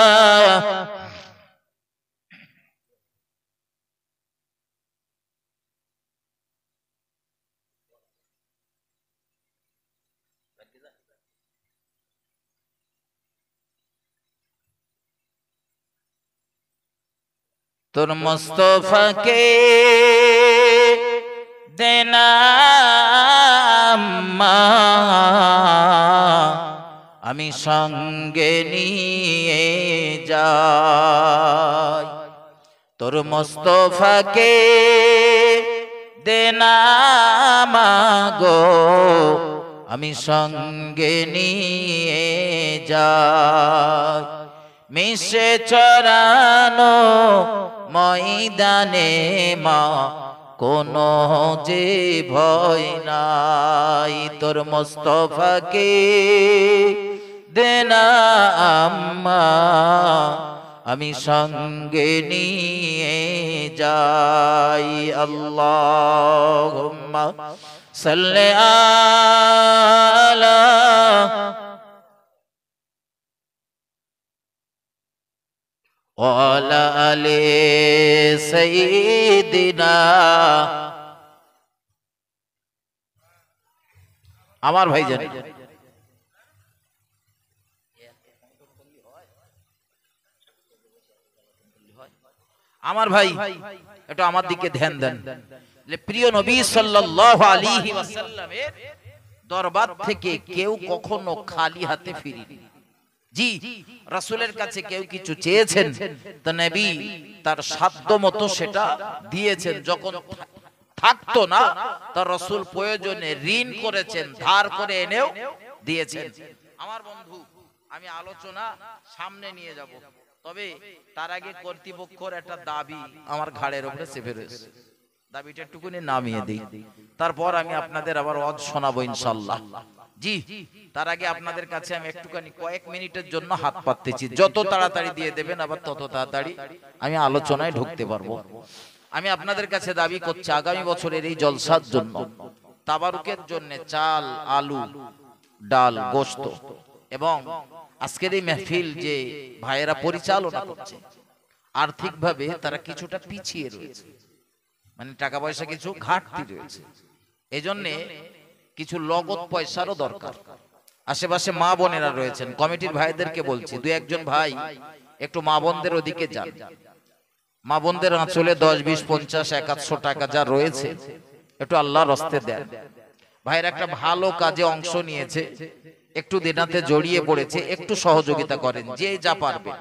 তোর মুস্তাফাকে দেনা আমি সঙ্গে নিয়ে যাই, তোর মুস্তাফাকে দেনা গো আমি সঙ্গে নিয়ে যাই। মিশে চরানো ময়দানে মা কোনো যে ভয় নাই, তোর মুস্তাফাকে দেনা আম্মা আমি সঙ্গে নিয়ে যাই। আল্লাহুম্মা সাল্লি আলা ওয়ালা আলি সাইয়্যিদিনা। আমার ভাই জানেন, আমার ভাই একটু আমার দিকে ধ্যান দেন। প্রিয় নবী সাল্লাল্লাহু আলাইহি ওয়াসাল্লামের দরবার থেকে কেউ কখনো খালি হাতে ফিরেনি। জি, রাসূলের কাছে কেউ কিছু চেয়েছেন তো নবী তার সাধ্য মতো সেটা দিয়েছেন। যখন থাকতো না তার রাসূল প্রয়োজনে ঋণ করেছেন, ধার করে এনেও দিয়েছেন। আমার বন্ধু, আমি আলোচনা সামনে নিয়ে যাব, তবে তার আগে কর্তৃপক্ষের একটা দাবি আমার ঘাড়ের উপরে চেপে রয়েছে, দাবিটা একটুকুনি নামিয়ে দিই, তারপর আমি আপনাদের আবার ওয়াজ শোনাবো ইনশাআল্লাহ। জি, তার আগে আপনাদের কাছে আমি একটুখানি কয়েক মিনিটের জন্য হাত পাততেছি, যত তাড়াতাড়ি দিয়ে দেবেন আবার তত তাড়াতাড়ি আমি আলোচনায় ঢুকতে পারবো। আমি আপনাদের কাছে দাবি করছি আগামী বছরের এই জলসার জন্য, তাবারুকের জন্য চাল, আলু, ডাল, গোশত এবং আজকের এই মেহফিল যে ভাইয়েরা পরিচালনা করছে আর্থিকভাবে তারা কিছুটা পিছিয়ে রয়েছে, মানে টাকা পয়সা কিছু ঘাটতি রয়েছে, এজন্যে কিছু নগদ পয়সারও দরকার। আশেপাশে মা বোনেরা রয়েছেন, কমিটির ভাইদেরকে বলছি দু একজন ভাই একটু মা বোনদের ওদিকে যান, মা বোনদের আঁচলে 10, 20, 50, 100 টাকা যা রয়েছে একটু আল্লাহর রাস্তায় দেন। ভাইয়ের একটা ভালো কাজে অংশ নিয়েছে, একটু দেনাতে জড়িয়ে পড়েছে, একটু সহযোগিতা করেন যে যা পারবে।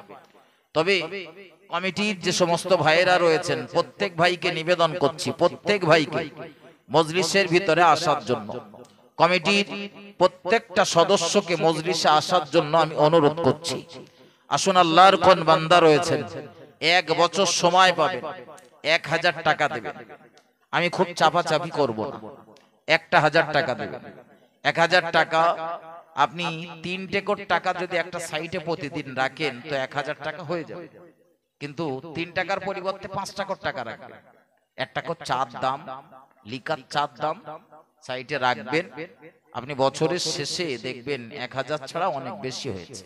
তবে কমিটির যে সমস্ত ভাইয়েরা রয়েছেন প্রত্যেক ভাইকে নিবেদন করছি, প্রত্যেক ভাইকে মজলিসের ভিতরে আসার জন্য, কমিটির প্রত্যেকটা সদস্যকে মজলিসে আসার জন্য আমি অনুরোধ করছি। আসুন, আল্লাহর কোন বান্দা রয়েছেন 1 বছর সময় পাবেন, 1000 টাকা দেবেন, আমি খুব চাপাচাপি করব না, 1000 টাকা দেবেন। 1000 টাকা আপনি 3 কোটি টাকা যদি একটা সাইটে প্রতিদিন রাখেন তো 1000 টাকা হয়ে যাবে, কিন্তু 3 টাকার পরিবর্তে 5 কোটি টাকা রাখবেন, 1 টাকা চার দাম, লিকার চার দাম সাইটে রাখবেন, আপনি বছরের শেষে দেখবেন 1000 ছাড়া অনেক বেশি হয়েছে।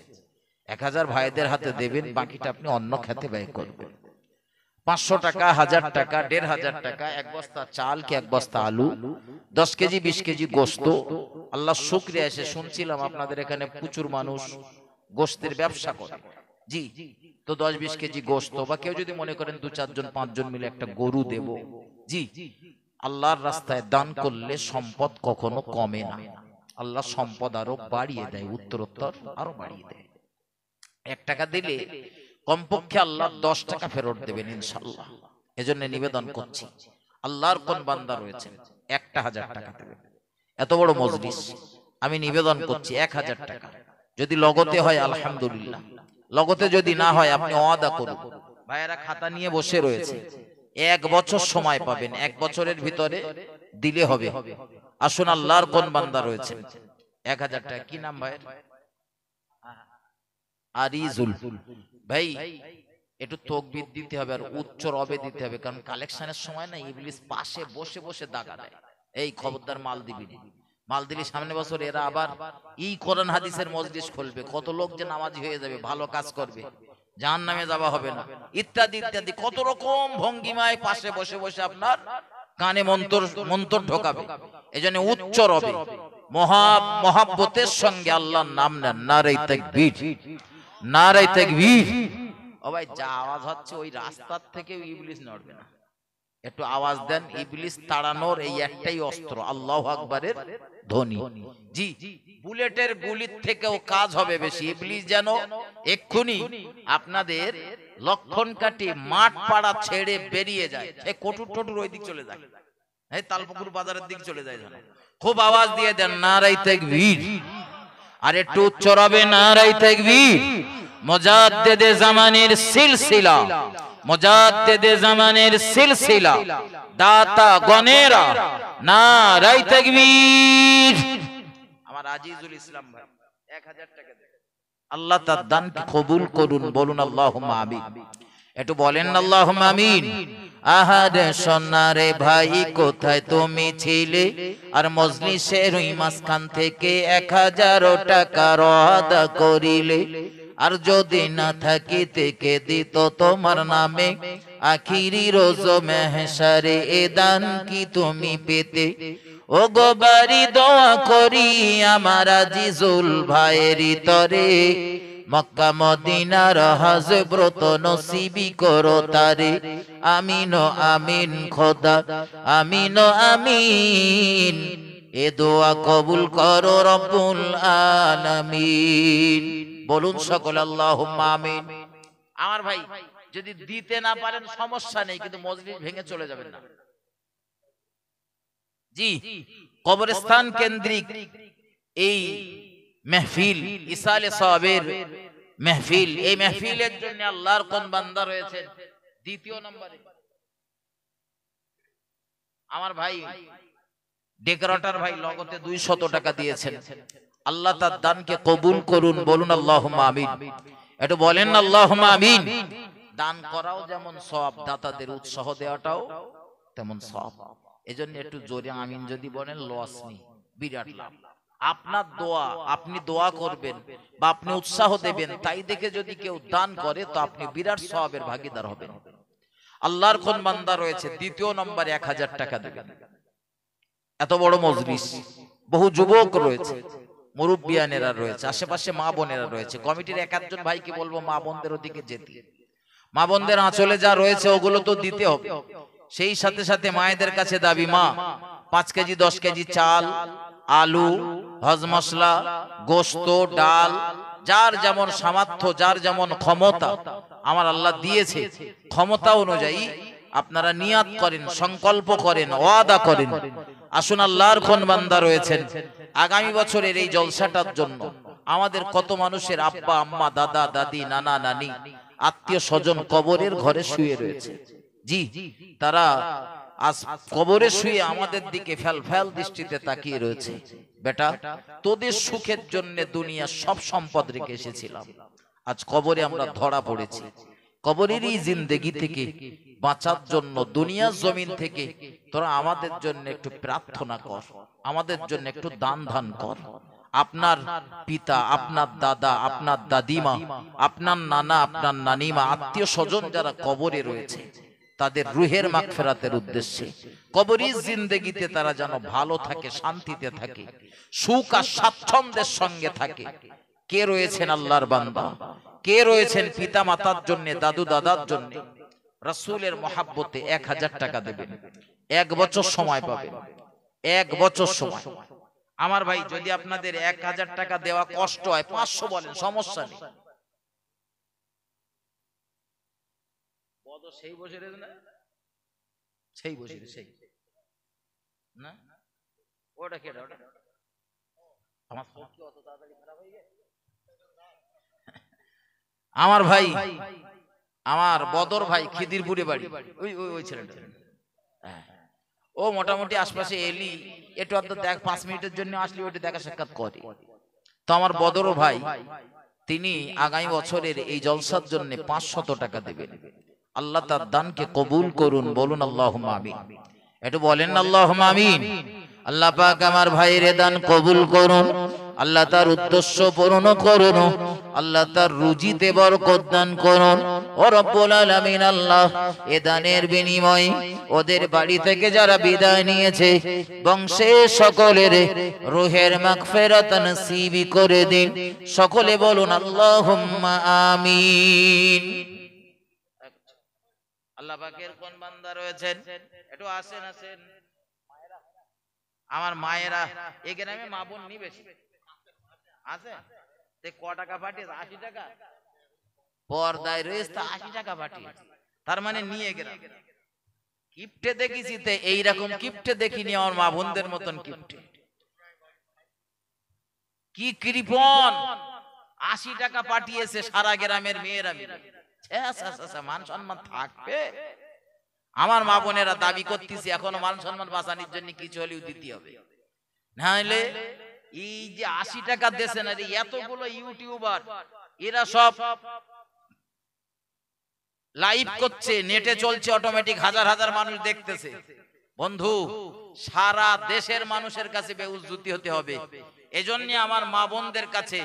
1000 ভাইদের হাতে দেবেন, বাকিটা আপনি অন্য খাতে ব্যয় করবেন। 500 টাকা, 1000 টাকা, 1500 টাকা, 1 বস্তা চাল কি 1 বস্তা আলু, 10 কেজি 20 কেজি গোশত। আল্লাহ শুকরিয়া, এসে শুনছিলাম আপনাদের এখানে প্রচুর মানুষ গোশতের ব্যবসা করে। জি, তো 10-20 কেজি গোশত, বা কেউ যদি মনে করেন 2-4 জন 5 জন মিলে একটা গরু দেব, জি, আল্লাহর রাস্তায় দান করলে সম্পদ কখনো কমে না, আল্লাহ সম্পদ আরো বাড়িয়ে দেয়, উত্তরোত্তর আরো বাড়িয়ে দেয়। 1 টাকা দিলে কমপক্ষে আল্লাহ 10 টাকা ফেরত দেবেন ইনশাআল্লাহ। এজন্য নিবেদন করছি, আল্লাহর কোন বান্দা রয়েছেন 1000 টাকা দেবেন। এত বড় মজলিস, আমি নিবেদন করছি 1000 টাকা, যদি লগতে হয় আলহামদুলিল্লাহ, লগতে যদি না হয় আপনি ওয়াদা করুন। ভাইয়েরা খাতা নিয়ে বসে রয়েছে, 1 বছর সময় পাবেন, 1 বছরের ভিতরে দিলে হবে। আসুন, আল্লাহর কোন বান্দা রয়েছে 1000 টাকা, কি নাম ভাইয়ের? আরিজুল ভাই, একটু তকবীর দিতে হবে আর উচ্চ রবে দিতে হবে, কারণ কালেকশনের সময় না ইবলিস পাশে বসে বসে দাগা দেয়, এই খবরদার মাল দিবি না, মাল দিলে সামনে বছর এরা আবার এই কোরআন হাদিসের মজলিস খুলবে, কত লোক যে নামাজি হয়ে যাবে, ভালো কাজ করবে, জাহান্নামে যাওয়া হবে না, ইত্যাদি ইত্যাদি কত রকম ভঙ্গিমায় পাশে বসে বসে আপনার কানে মন্ত্র ঢোকাবে। এজন্য উচ্চ রবে মহাব্বতের সঙ্গে আল্লাহর নাম নেন, নারে তাকবীর, নারে তাকবীর। ও ভাই, যা আওয়াজ হচ্ছে ওই রাস্তার থেকে ইবলিস নড়বে না, একটু আওয়াজ দেন, ইবলিস তাড়ানোর এই একটাই অস্ত্র, আল্লাহু আকবারের ধ্বনি। জি, বুলেটের গুলির থেকেও কাজ হবে বেশি, ইবলিস যেন এক্ষুনি আপনাদের লক্ষণ কাটি মাঠ পাড়া ছেড়ে বেরিয়ে যায়, এই কটুর টটুর ওই দিক চলে যায়, এই তালপুকুর বাজারের দিক চলে যায়, জানো, খুব আওয়াজ দিয়ে দেন নারে তাকবীর, আর একটু উচ্চ রবে নারে তাকবীর। মুজাদ্দিদে জামানের সিলসিলা, মুজাদ্দিদে জামানের সিলসিলা, দাতা গনেরা, নারে তাকবীর। আমার আজিজুল ইসলাম ভাই 1000 টাকা দেন, আল্লাহ তার দানকে কবুল করুন, বলুন আল্লাহুম্মা আমিন, একটু বলেন আল্লাহুম্মা আমিন। আহারে সোনারে ভাই কোথায় তুমি ছিলে, আর মজলিসের ওই মাঝখান থেকে 1000 টাকা ওয়াদা করিলে, আর যদি না থাকিতে কে দিত তোমার নামে, আখিরি রোজ মেহশারে এ দান কি তুমি পেতে। ও গো বাড়ি দোয়া করি আমার আজিজুল ভাইয়ের তরে, মক্কা মদিনার হজ ব্রত নসিবি করো তারে, আমিন ও আমিন খোদা, আমিন ও আমিন, এ দোয়া কবুল করো রব্বুল আলামিন, বলুন সকল আল্লাহুম্মা আমিন। আমার ভাই, যদি দিতে না পারেন সমস্যা নেই, কিন্তু মজলিস ভেঙে চলে যাবেন না। জি, কবরস্থান কেন্দ্রিক এই মেহফিল, ইসালে সওয়াবের মেহফিল। এই মেহফিলের জন্য আল্লাহর কোন বান্দা রয়েছে দ্বিতীয় নম্বরে? আমার ভাই ডেকোরেটর ভাই লগতে 200 টাকা দিয়েছেন। আল্লাহ তার দানকে কবুল করুন, বলুন আল্লাহুম্মা আমিন। একটু বলেন না আল্লাহুম্মা আমিন। দান করাও যেমন সওয়াব, দাতাদের উৎসাহ দেওয়াটাও তেমন সওয়াব। এজন্য একটু জোরে আমিন যদি বলেন লস নেই, বিরাট লাভ। আপনার দোয়া, আপনি দোয়া করবেন বা আপনি উৎসাহ দেবেন, তাই দেখে যদি কেউ দান করে তো আপনি বিরাট সওয়াবের ভাগীদার হবেন। আল্লাহর কোন বান্দা রয়েছে দ্বিতীয় নম্বরে 1000 টাকা দেবেন। এত বড় মজলিস, বহু যুবক রয়েছে, মুরব্বিয়ানেরা রয়েছে, আশেপাশে মা বোনেরা রয়েছে। কমিটির এক একজন ভাইকে বলবো মা বোনদের ওদিকে যেতে। মা বোনদের আঁচলে যা রয়েছে ওগুলো তো দিতে হবে। সেই সাথে সাথে মায়েদের কাছে দাবি, মা 5 কেজি 10 কেজি চাল, আলু, হজ মশলা, গোস্ত, ডাল, যার যেমন সামর্থ্য, যার যেমন ক্ষমতা আমার আল্লাহ দিয়েছে, ক্ষমতা অনুযায়ী আপনারা নিয়াত করেন, সংকল্প করেন, ওয়াদা করেন। আসুন, আল্লাহর কোন বান্দা রয়েছেন আগামী বছরের এই জলসাটার জন্য আমাদের কত মানুষের আব্বা আম্মা, দাদা দাদি, নানা নানি, আত্মীয় স্বজন কবরের ঘরে শুয়ে রয়েছে। জি, তারা আজ কবরে শুয়ে আমাদের দিকে ফেল ফেল দৃষ্টিতে তাকিয়ে রয়েছে। বেটা, তোদের সুখের জন্য দুনিয়ার সব সম্পদ রেখে এসেছিলাম, আজ কবরে আমরা ধরা পড়েছি। কবরেরই জিন্দেগি থেকে বাঁচার জন্য দুনিয়ার জমিন থেকে তোরা আমাদের জন্য একটু প্রার্থনা কর, আমাদের জন্য একটু দান ধান কর। আপনার পিতা, আপনার দাদা, আপনার দাদিমা, আপনার নানা, আপনার নানিমা, আত্মীয় স্বজন যারা কবরে রয়েছে তাদের রুহের মাগফিরাতের উদ্দেশ্যে কবরী জিন্দেগিতে তারা যেন ভালো থাকে, শান্তিতে থাকে, সুখ আর স্বাচ্ছন্দ্যের সঙ্গে থাকে। কে রয়েছেন আল্লাহর বান্দা, কে রয়েছেন পিতা মাতার জন্য, দাদু দাদার জন্য রাসূলের মহাব্বতে 1000 টাকা দেবেন। 1 বছর সময় পাবেন, 1 বছর সময়। আমার ভাই, যদি আপনাদের 1000 টাকা দেওয়া কষ্ট হয় 500 বলেন, সমস্যা নেই। সেই বসে না, সেই বসে সেই না, ওটা কেডা, ওটা আমার ফোন কি অত তাড়াতাড়ি খারাপ হয়ে গেছে? আমার ভাই, আমার বদর ভাই, খিদিরপুরে বাড়ি, ওই ওই ওই ছেলেটা, ও মোটামুটি আশপাশে এলি একটু আধ দেখ, 5 মিনিটের জন্য আসলি, ওটা দেখা সাক্ষাৎ করে। তো আমার বদর ভাই, তিনি আগামী বছরের এই জলসার জন্য 500 টাকা দেবেন। আল্লাহ তার দানকে কবুল করুন, বলুন আল্লাহুম্মা আমিন। একটু বলেন আল্লাহুম্মা আমিন। আল্লাহ পাক আমার ভাইয়ের দান কবুল করুন, আল্লাহ তার উদ্দেশ্য পূরণ করুন, আল্লাহ তার রুজিতে বরকত দান করুন ও রব্বুল আলামিন। আল্লাহ এ দানের বিনিময়ে ওদের বাড়ি থেকে যারা বিদায় নিয়েছে বংশে সকলের রুহের মাগফিরাত নসিব করে দিন। সকলে বলুন আল্লাহুম্মা আমিন। আল্লাহ পাকের কোন বান্দা রয়েছেন একটু আসেন, আসেন আমার মায়েরা। এই গ্রামে মা বোন নি বেশি আছে, তে ক টাকা পাঠিয়ে? 80 টাকা পর্দায় রয়েছে, 80 টাকা পাঠিয়ে, তার মানে নিয়ে গেলাম। কিপ্টে দেখেছি তে এইরকম কিপ্টে দেখিনি আমার মা বোনদের মতন কিপ্টে। কি কৃপণ, 80 টাকা পাঠিয়েছে সারা গ্রামের মেয়েরা মিলে। মান সম্মান থাকবে? আমার মা বোনেরা দাবি করতেছে এখনো মান সম্মান বাঁচানোর জন্য কিছু হলেও দিতে হবে, নাহলে এই যে 80 টাকা দেশে না, এতগুলো ইউটিউবার এরা সব লাইভ করছে, নেটে চলছে অটোমেটিক, হাজার হাজার মানুষ দেখতেছে। বন্ধু, সারা দেশের মানুষের কাছে বেউজ্জতি হতে হবে। এজন্য আমার মা বোনদের কাছে,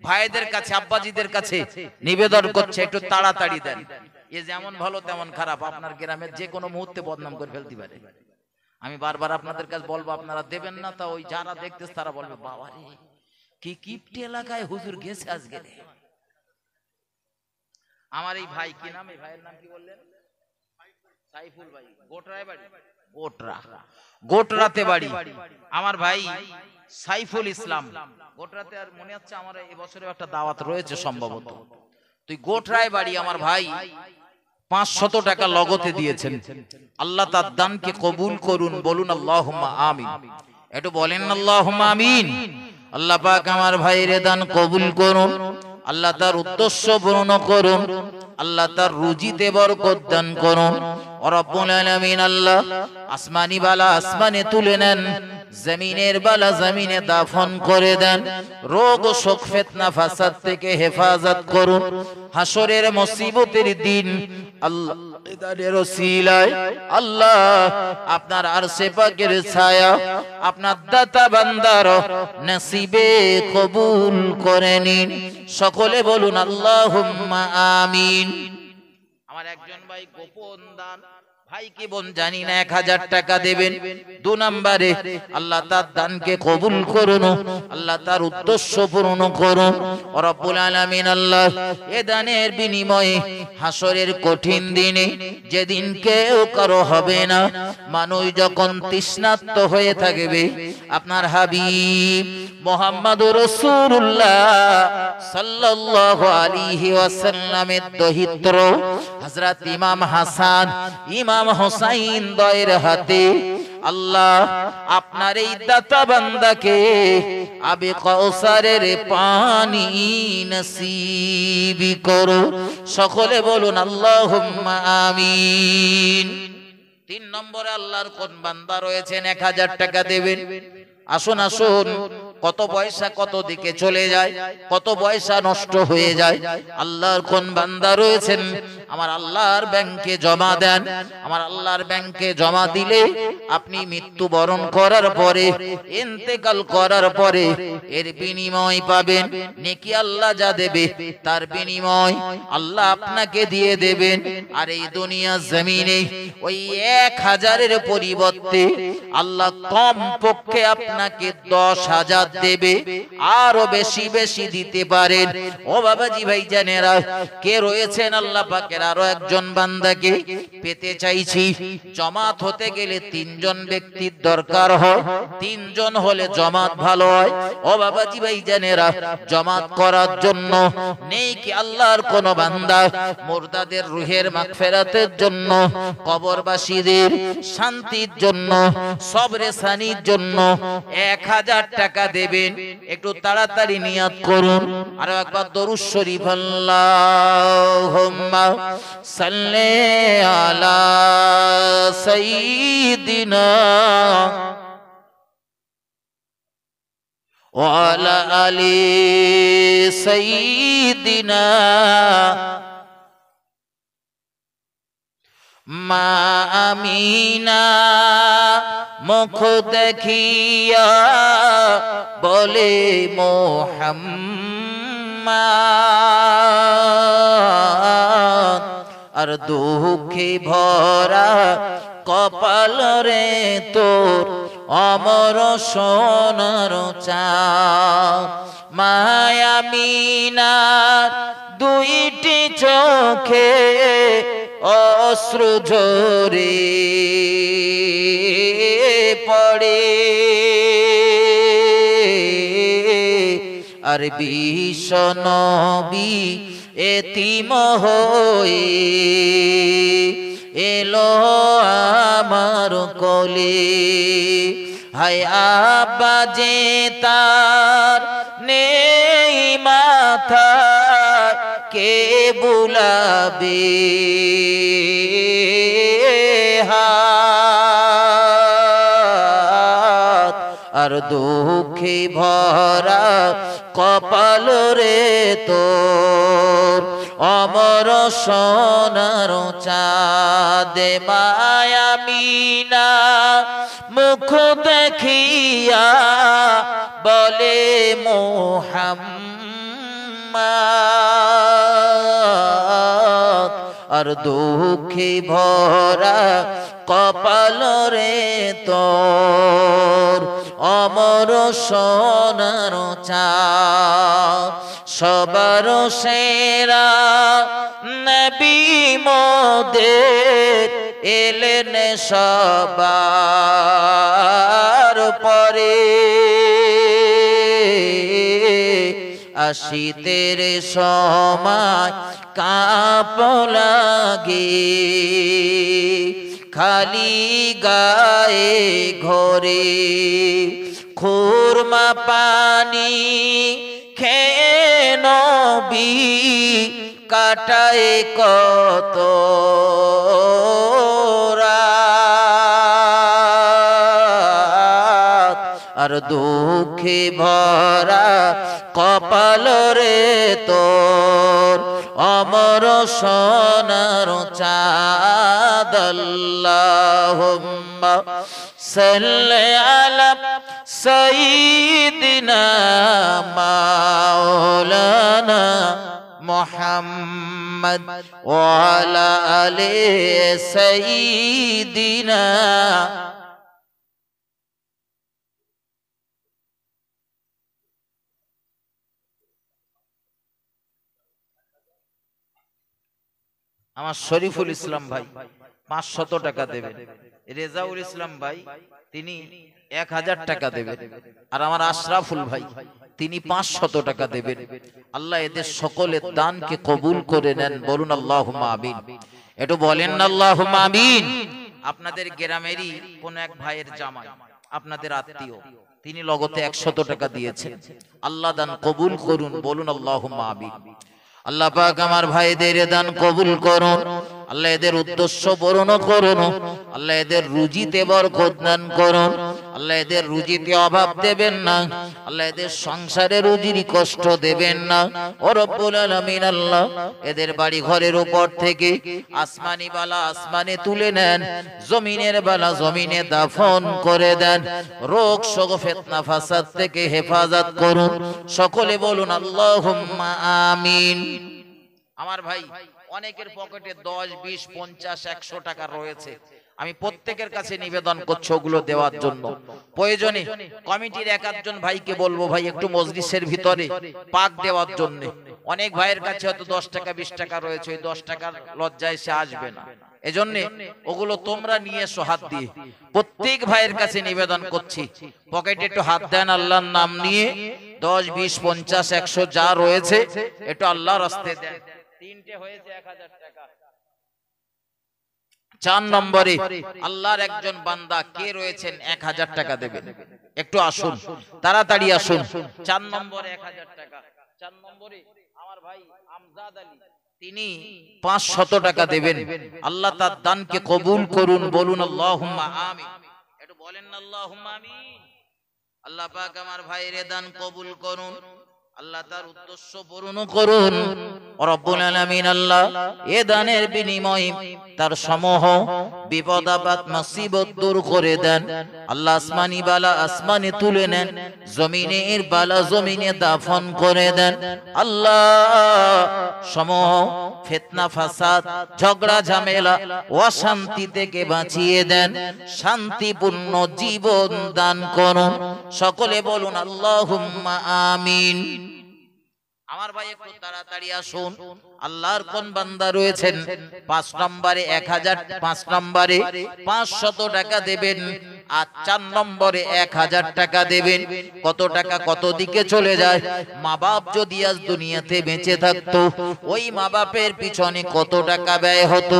ভাইদের কাছে, আব্বাজিদের কাছে নিবেদন করছে একটু তাড়াতাড়ি দেন। এ যেমন ভালো তেমন খারাপ, আপনার গ্রামের যে কোনো মুহূর্তে বদনাম করে ফেলতে পারে। আমি বারবার আপনাদের কাছে বলবো, আপনারা দেবেন না, তা ওই যারা দেখতেছে তারা বলবে বাবা রে কি কিপ্টে এলাকায় হুজুর গেছে আজকে। আমার এই ভাই, কি নাম, এই ভাইয়ের নাম কি বললেন? সাইফুল ভাই, গোটরায় বাড়ি, গোটরাতে বাড়ি আমার ভাই সাইফুল ইসলাম। গোটরাতে আর মনে হচ্ছে আমার এই বছরে একটা দাওয়াত রয়েছে সম্ভবত। তুই গোটরায় বাড়ি আমার ভাই 500 টাকা লগতে দিয়েছেন। আল্লাহ তার দানকে কবুল করুন, বলুন আল্লাহুম্মা আমিন। একটু বলেন আল্লাহুম্মা আমিন। আল্লাহ পাক আমার ভাইরে দান কবুল করুন, আল্লাহ তার উদ্দেশ্য পূর্ণ করুন, আল্লাহ তার রুজিতে বরকত দান করুন। রব্বুল আলামিন আল্লাহ আসমানি বালা আসমানে তুলে নেন, জমিনের বালা জমিনে দাফন করে দেন, রোগ শোক ফিতনা ফাসাদ থেকে হেফাজত করুন। হাসরের মুসিবতের দিন আল্লাহ এদারের ওসিলায় আল্লাহ আপনার আরশে পাকের ছায়া আপনার দাতা বান্দার নসিবে কবুল করে নিন। সকলে বলুন আল্লাহুম্মা আমিন। আমার একজন ভাই গোপন দান, ভাই কি বোন জানি না, 1000 টাকা দেবেন। 2 নম্বরে আল্লাহ তার দানকে কবুল করুন, আল্লাহ তার উদ্দেশ্য পূর্ণ করুন। রব্বুল আলামিন আল্লাহ এ দানের বিনিময়ে হাসরের কঠিন দিনে যেদিন কেউ কারো হবে না, মানুষ যখন তৃষ্ণার্ত হয়ে থাকবে, আপনার হাবিব মুহাম্মদুর রাসূলুল্লাহ সাল্লাল্লাহু আলাইহি ওয়াসাল্লামের দহিত্র হযরত ইমাম হাসান ইমাম হুসাইন দয়ের হাতে আল্লাহ আপনার এই দাতা বান্দাকে আবে কাউসারের পানি নসিব করো। সকলে বলুন আল্লাহুম্মা আমিন। 3 নম্বরে আল্লাহর কোন বান্দা রয়েছেন 1000 টাকা দেবেন। আসুন আসুন, কত পয়সা কত দিকে চলে যায়, কত পয়সা নষ্ট হয়ে যায়। আল্লাহর কোন বান্দা রয়েছেন আমার আল্লাহর ব্যাংকে জমা দেন। আমার আল্লাহর ব্যাংকে জমা দিলে আপনি মৃত্যুবরণ করার পরে, ইন্তেকাল করার পরে এর বিনিময় পাবেন। নেকি আল্লাহ যা দেবে তার বিনিময় আল্লাহ আপনাকে দিয়ে দেবেন। আর এই দুনিয়া জমিনে ওই 1000-এর পরিবর্তে আল্লাহ কম পক্ষে আপনাকে 10,000 দেবে, আরো বেশি বেশি দিতে পারেন। ও বাবাজি ভাই জানেরা, কে রয়েছেন আল্লাহ পাকের আরো একজন বান্দাকে পেতে চাইছি। জামাত হতে গেলে 3 জন ব্যক্তির দরকার হয়, 3 জন হলে জামাত ভালো হয়। ও বাবাজি ভাই জানেরা, জামাত করার জন্য নেই কি আল্লাহর কোন বান্দা মুর্দাদের রুহের মাগফিরাতের জন্য, কবরবাসীদের শান্তির জন্য, সবরে সানির জন্য 1000 টাকা দেবেন। একটু তাড়াতাড়ি নিয়াত করুন। আর একবার দরুদ শরীফ আল্লাহুম্মা সাল্লি আলা সাইয়্যিদিনা ওয়া আলা আলি সাইয়্যিদিনা মা আমিনা মুখ দেখিয়া বলে মুহাম্মদ, আর দুঃখে ভরা কপাল রে তোর অমর সোনার চাঁদ। মা আমিনার 2টি চোখে অশ্রু ঝরে পড়ে, আর বিশ্ব নবী এতিম হয়ে এলো আমার কোলে। হায় আব্বা যে তার নেই মাথা, কে বুলাবে হাত, আর দুঃখে ভরা কপাল রে তোর অমর সোনার চাঁদ। মায়া মিনা মুখ দেখিয়া বলে মুহাম্মদ, আর দুঃখে ভরা কপাল রে তোর অমর সোনার চাঁদ। সবার সেরা নবী মোদের এলেন সবার পরে, আসিতের সময় কাঁপ লাগে, খালি গায়ে ঘরে খুরমা পানি খেয়ে নবী কাটায় কত রাত, আর দুঃখে ভরা কপাল রে তোর অমর সোনার চাঁদ। আল্লাহুম্মা সাল্লি আলা সাইয়্যিদিনা মাওলানা মুহাম্মদ ওয়া আলা আলি সাইয়্যিদিনা। আমার শরীফুল ইসলাম ভাই 500 টাকা দেবেন। রেজাউল ইসলাম ভাই তিনি 1000 টাকা দেবেন। আর আমার আশরাফুল ভাই তিনি 500 টাকা দেবেন। আল্লাহ এদের সকলের দানকে কবুল করে নেন, বলুন আল্লাহুম্মা আমিন। একটু বলেন না আল্লাহুম্মা আমিন। আপনাদের গ্রামেরই কোন এক ভাইয়ের জামাই, আপনাদের আত্মীয়, তিনি লগতে 100 টাকা দিয়েছেন। আল্লাহ দান কবুল করুন, বলুন আল্লাহুম্মা আমিন। আল্লাহ পাক আমার ভাইদের দান কবুল করুন, আল্লাহ এদের উদ্দেশ্য পূরণ করুন, আল্লাহ এদের রুজিতে বরকত দান করুন, আল্লাহ এদের রুজিতে অভাব দেবেন না, আল্লাহ এদের সংসারে রুজির কষ্ট দেবেন না। ও রব্বুল আলামিন আল্লাহ এদের বাড়ি ঘরের উপর থেকে আসমানি বালা আসমানে তুলে নেন, জমিনের বালা জমিনে দাফন করে দেন, রোগ শোক ফিতনা ফাসাদ থেকে হেফাজত করুন। সকলে বলুন আল্লাহুম্মা আমিন। আমার ভাই অনেকের পকেটে 10, 20, 50, 100 টাকা রয়েছে। আমি প্রত্যেকের কাছে নিবেদন করছি ওগুলো দেওয়ার জন্য। প্রয়োজনে কমিটির এক একজন ভাইকে বলবো ভাই একটু মজলিসের ভিতরে পাক দেওয়ার জন্য। অনেক ভাইয়ের কাছে হয়তো 10 টাকা 20 টাকা রয়েছে, ওই 10 টাকার লজ্জায় সে আসবে না। এজন্য ওগুলো তোমরা নিয়ে এসো হাত দিয়ে। প্রত্যেক ভাইয়ের কাছে নিবেদন করছি পকেটে একটু হাত দেন, আল্লাহর নাম নিয়ে 10, 20, 50, 100 যা রয়েছে একটু আল্লাহর রাস্তায় দেন। তিনটে হয়েছে 1000 টাকা। 4 নম্বরে আল্লাহর একজন বান্দা কে রয়েছেন 1000 টাকা দেবেন। একটু আসুন, তাড়াতাড়ি আসুন। 4 নম্বরে 1000 টাকা। 4 নম্বরে আমার ভাই আমজাদ আলী তিনি 500 টাকা দেবেন। আল্লাহ তার দানকে কবুল করুন, বলুন আল্লাহুম্মা আমিন। একটু বলেন না আল্লাহুম্মা আমিন। আল্লাহ পাক আমার ভাইয়ের দান কবুল করুন, আল্লাহ তার উদ্দেশ্য পূরণ করুন। রব্বুল আলামিন আল্লাহ এ দানের বিনিময়ে তার সমূহ বিপদ আপদ মুসিবত দূর করে দেন। আল্লাহ আসমানি বালা আসমানে তুলে নেন, জমিনের বালা জমিনে দাফন করে দেন। আল্লাহ সমূহ ফিতনা ফাসাদ ঝগড়া ঝামেলা অশান্তি থেকে বাঁচিয়ে দেন, শান্তিপূর্ণ জীবন দান করুন। সকলে বলুন আল্লাহুম্মা আমিন। আমার ভাই একটু তাড়াতাড়ি আসুন। আল্লাহর কোন বান্দা রয়েছেন 5 নম্বরে 1000, 5 নম্বরে 500 টাকা দেবেন, আর 4 নম্বরে 1000 টাকা দেবেন। কত টাকা কত দিকে চলে যায়। মা বাপ যদি আজ দুনিয়াতে বেঁচে থাকতো, ওই মা বাপের পিছনে কত টাকা ব্যয় হতো।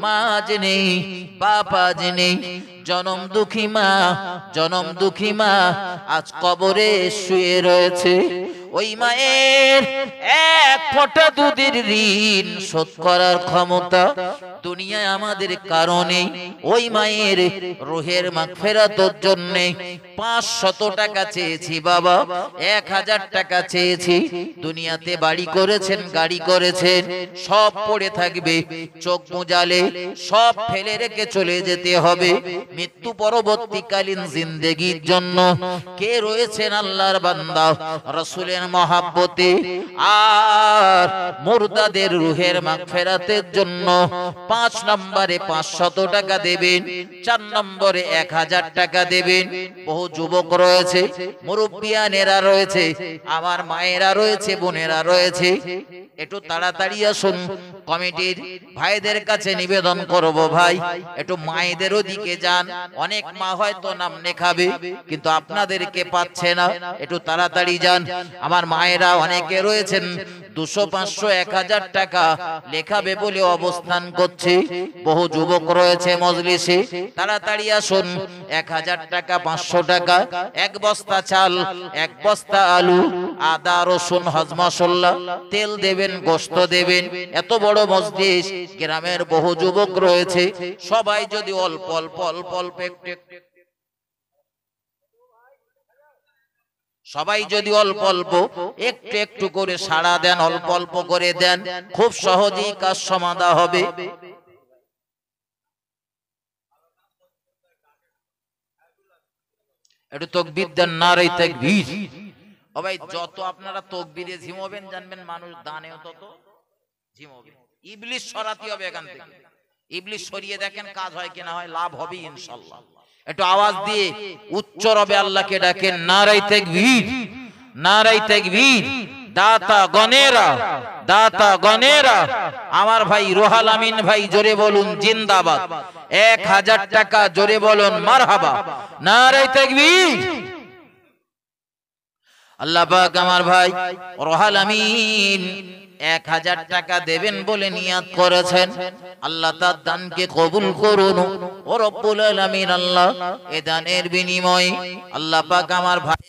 মা আজ নেই, বাপ আজ নেই, জনম দুঃখী মা আজ কবরে শুয়ে রয়েছে। ওই মায়ের এক ফোঁটা দুধের ঋণ শোধ করার ক্ষমতা দুনিয়ায় আমাদের কারণে ওই মায়ের রুহের মাগফিরাতের জন্য 500 টাকা চেয়েছি বাবা, 1000 টাকা চেয়েছি। দুনিয়াতে বাড়ি করেছেন, গাড়ি করেছেন, সব পড়ে থাকবে। চোখ মুজালে সব ফেলে রেখে চলে যেতে হবে মৃত্যু পরবর্তীকালীন জিন্দেগির জন্য। কে রয়েছেন আল্লাহর বান্দা রাসূলের মহাব্বতে আর মুর্দাদের রুহের মাগফিরাতের জন্য 5 নম্বরে 500 টাকা দেবেন, 4 নম্বরে 1000 টাকা দেবেন। বহু যুবক রয়েছে, মুরব্বিয়ানেরা রয়েছে, আমার মায়েরা রয়েছে, বোনেরা রয়েছে। একটু তাড়াতাড়ি আসুন। কমিটির ভাইদের কাছে নিবেদন করব, ভাই একটু মায়েদেরও দিকে যান। অনেক মা হয়তো নাম লেখাবে কিন্তু আপনাদেরকে পাচ্ছে না, একটু তাড়াতাড়ি যান। আমার মায়েরা অনেকে রয়েছেন 200, 500, 1000 টাকা লেখাবে বলে অবস্থান করছে। বহু যুবক রয়েছে মজলিসে, তাড়াতাড়ি আসুন। 1000 টাকা, 500 টাকা, 1 বস্তা চাল, 1 বস্তা আলু, আদা রসুন হজ মশলা, তেল দেবেন, গোশত দেবেন। এত বড় মজলিস, গ্রামের বহু যুবক রয়েছে, সবাই যদি অল্প অল্প অল্প অল্প সবাই যদি অল্প অল্প একটু একটু করে সাড়া দেন, অল্প অল্প করে দেন, খুব সহজেই কাজ সমাধা হবে। একটু তাকবীর দেন, নারে তাকবীর। ও ভাই, যত আপনারা তাকবীরে ঝিমাবেন জানবেন মানুষ দানেও তত ঝিমাবে। ইবলিস সরাতে হবে এখান থেকে। ইবলিস সরিয়ে দেখেন কাজ হয় কিনা হয়, লাভ হবে ইনশাআল্লাহ। একটু আওয়াজ দিয়ে উচ্চ রবে আল্লাহকে ডাকেন, নারে তাকবীর, নারে তাকবীর। দাতা গনেরা, দাতা গনেরা। আমার ভাই রোহাল আমিন ভাই জোরে বলুন জিন্দাবাদ। 1000 টাকা জোরে বলুন মারহাবা, নারে তাকবীর। আল্লাহ পাক আমার ভাই রোহাল আমিন 1000 টাকা দেবেন বলে নিয়াত করেছেন। আল্লাহ তার দানকে কবুল করুন ও রব্বুল আলামিন। আল্লাহ এ দানের বিনিময়ে আল্লাহ পাক আমার ভাই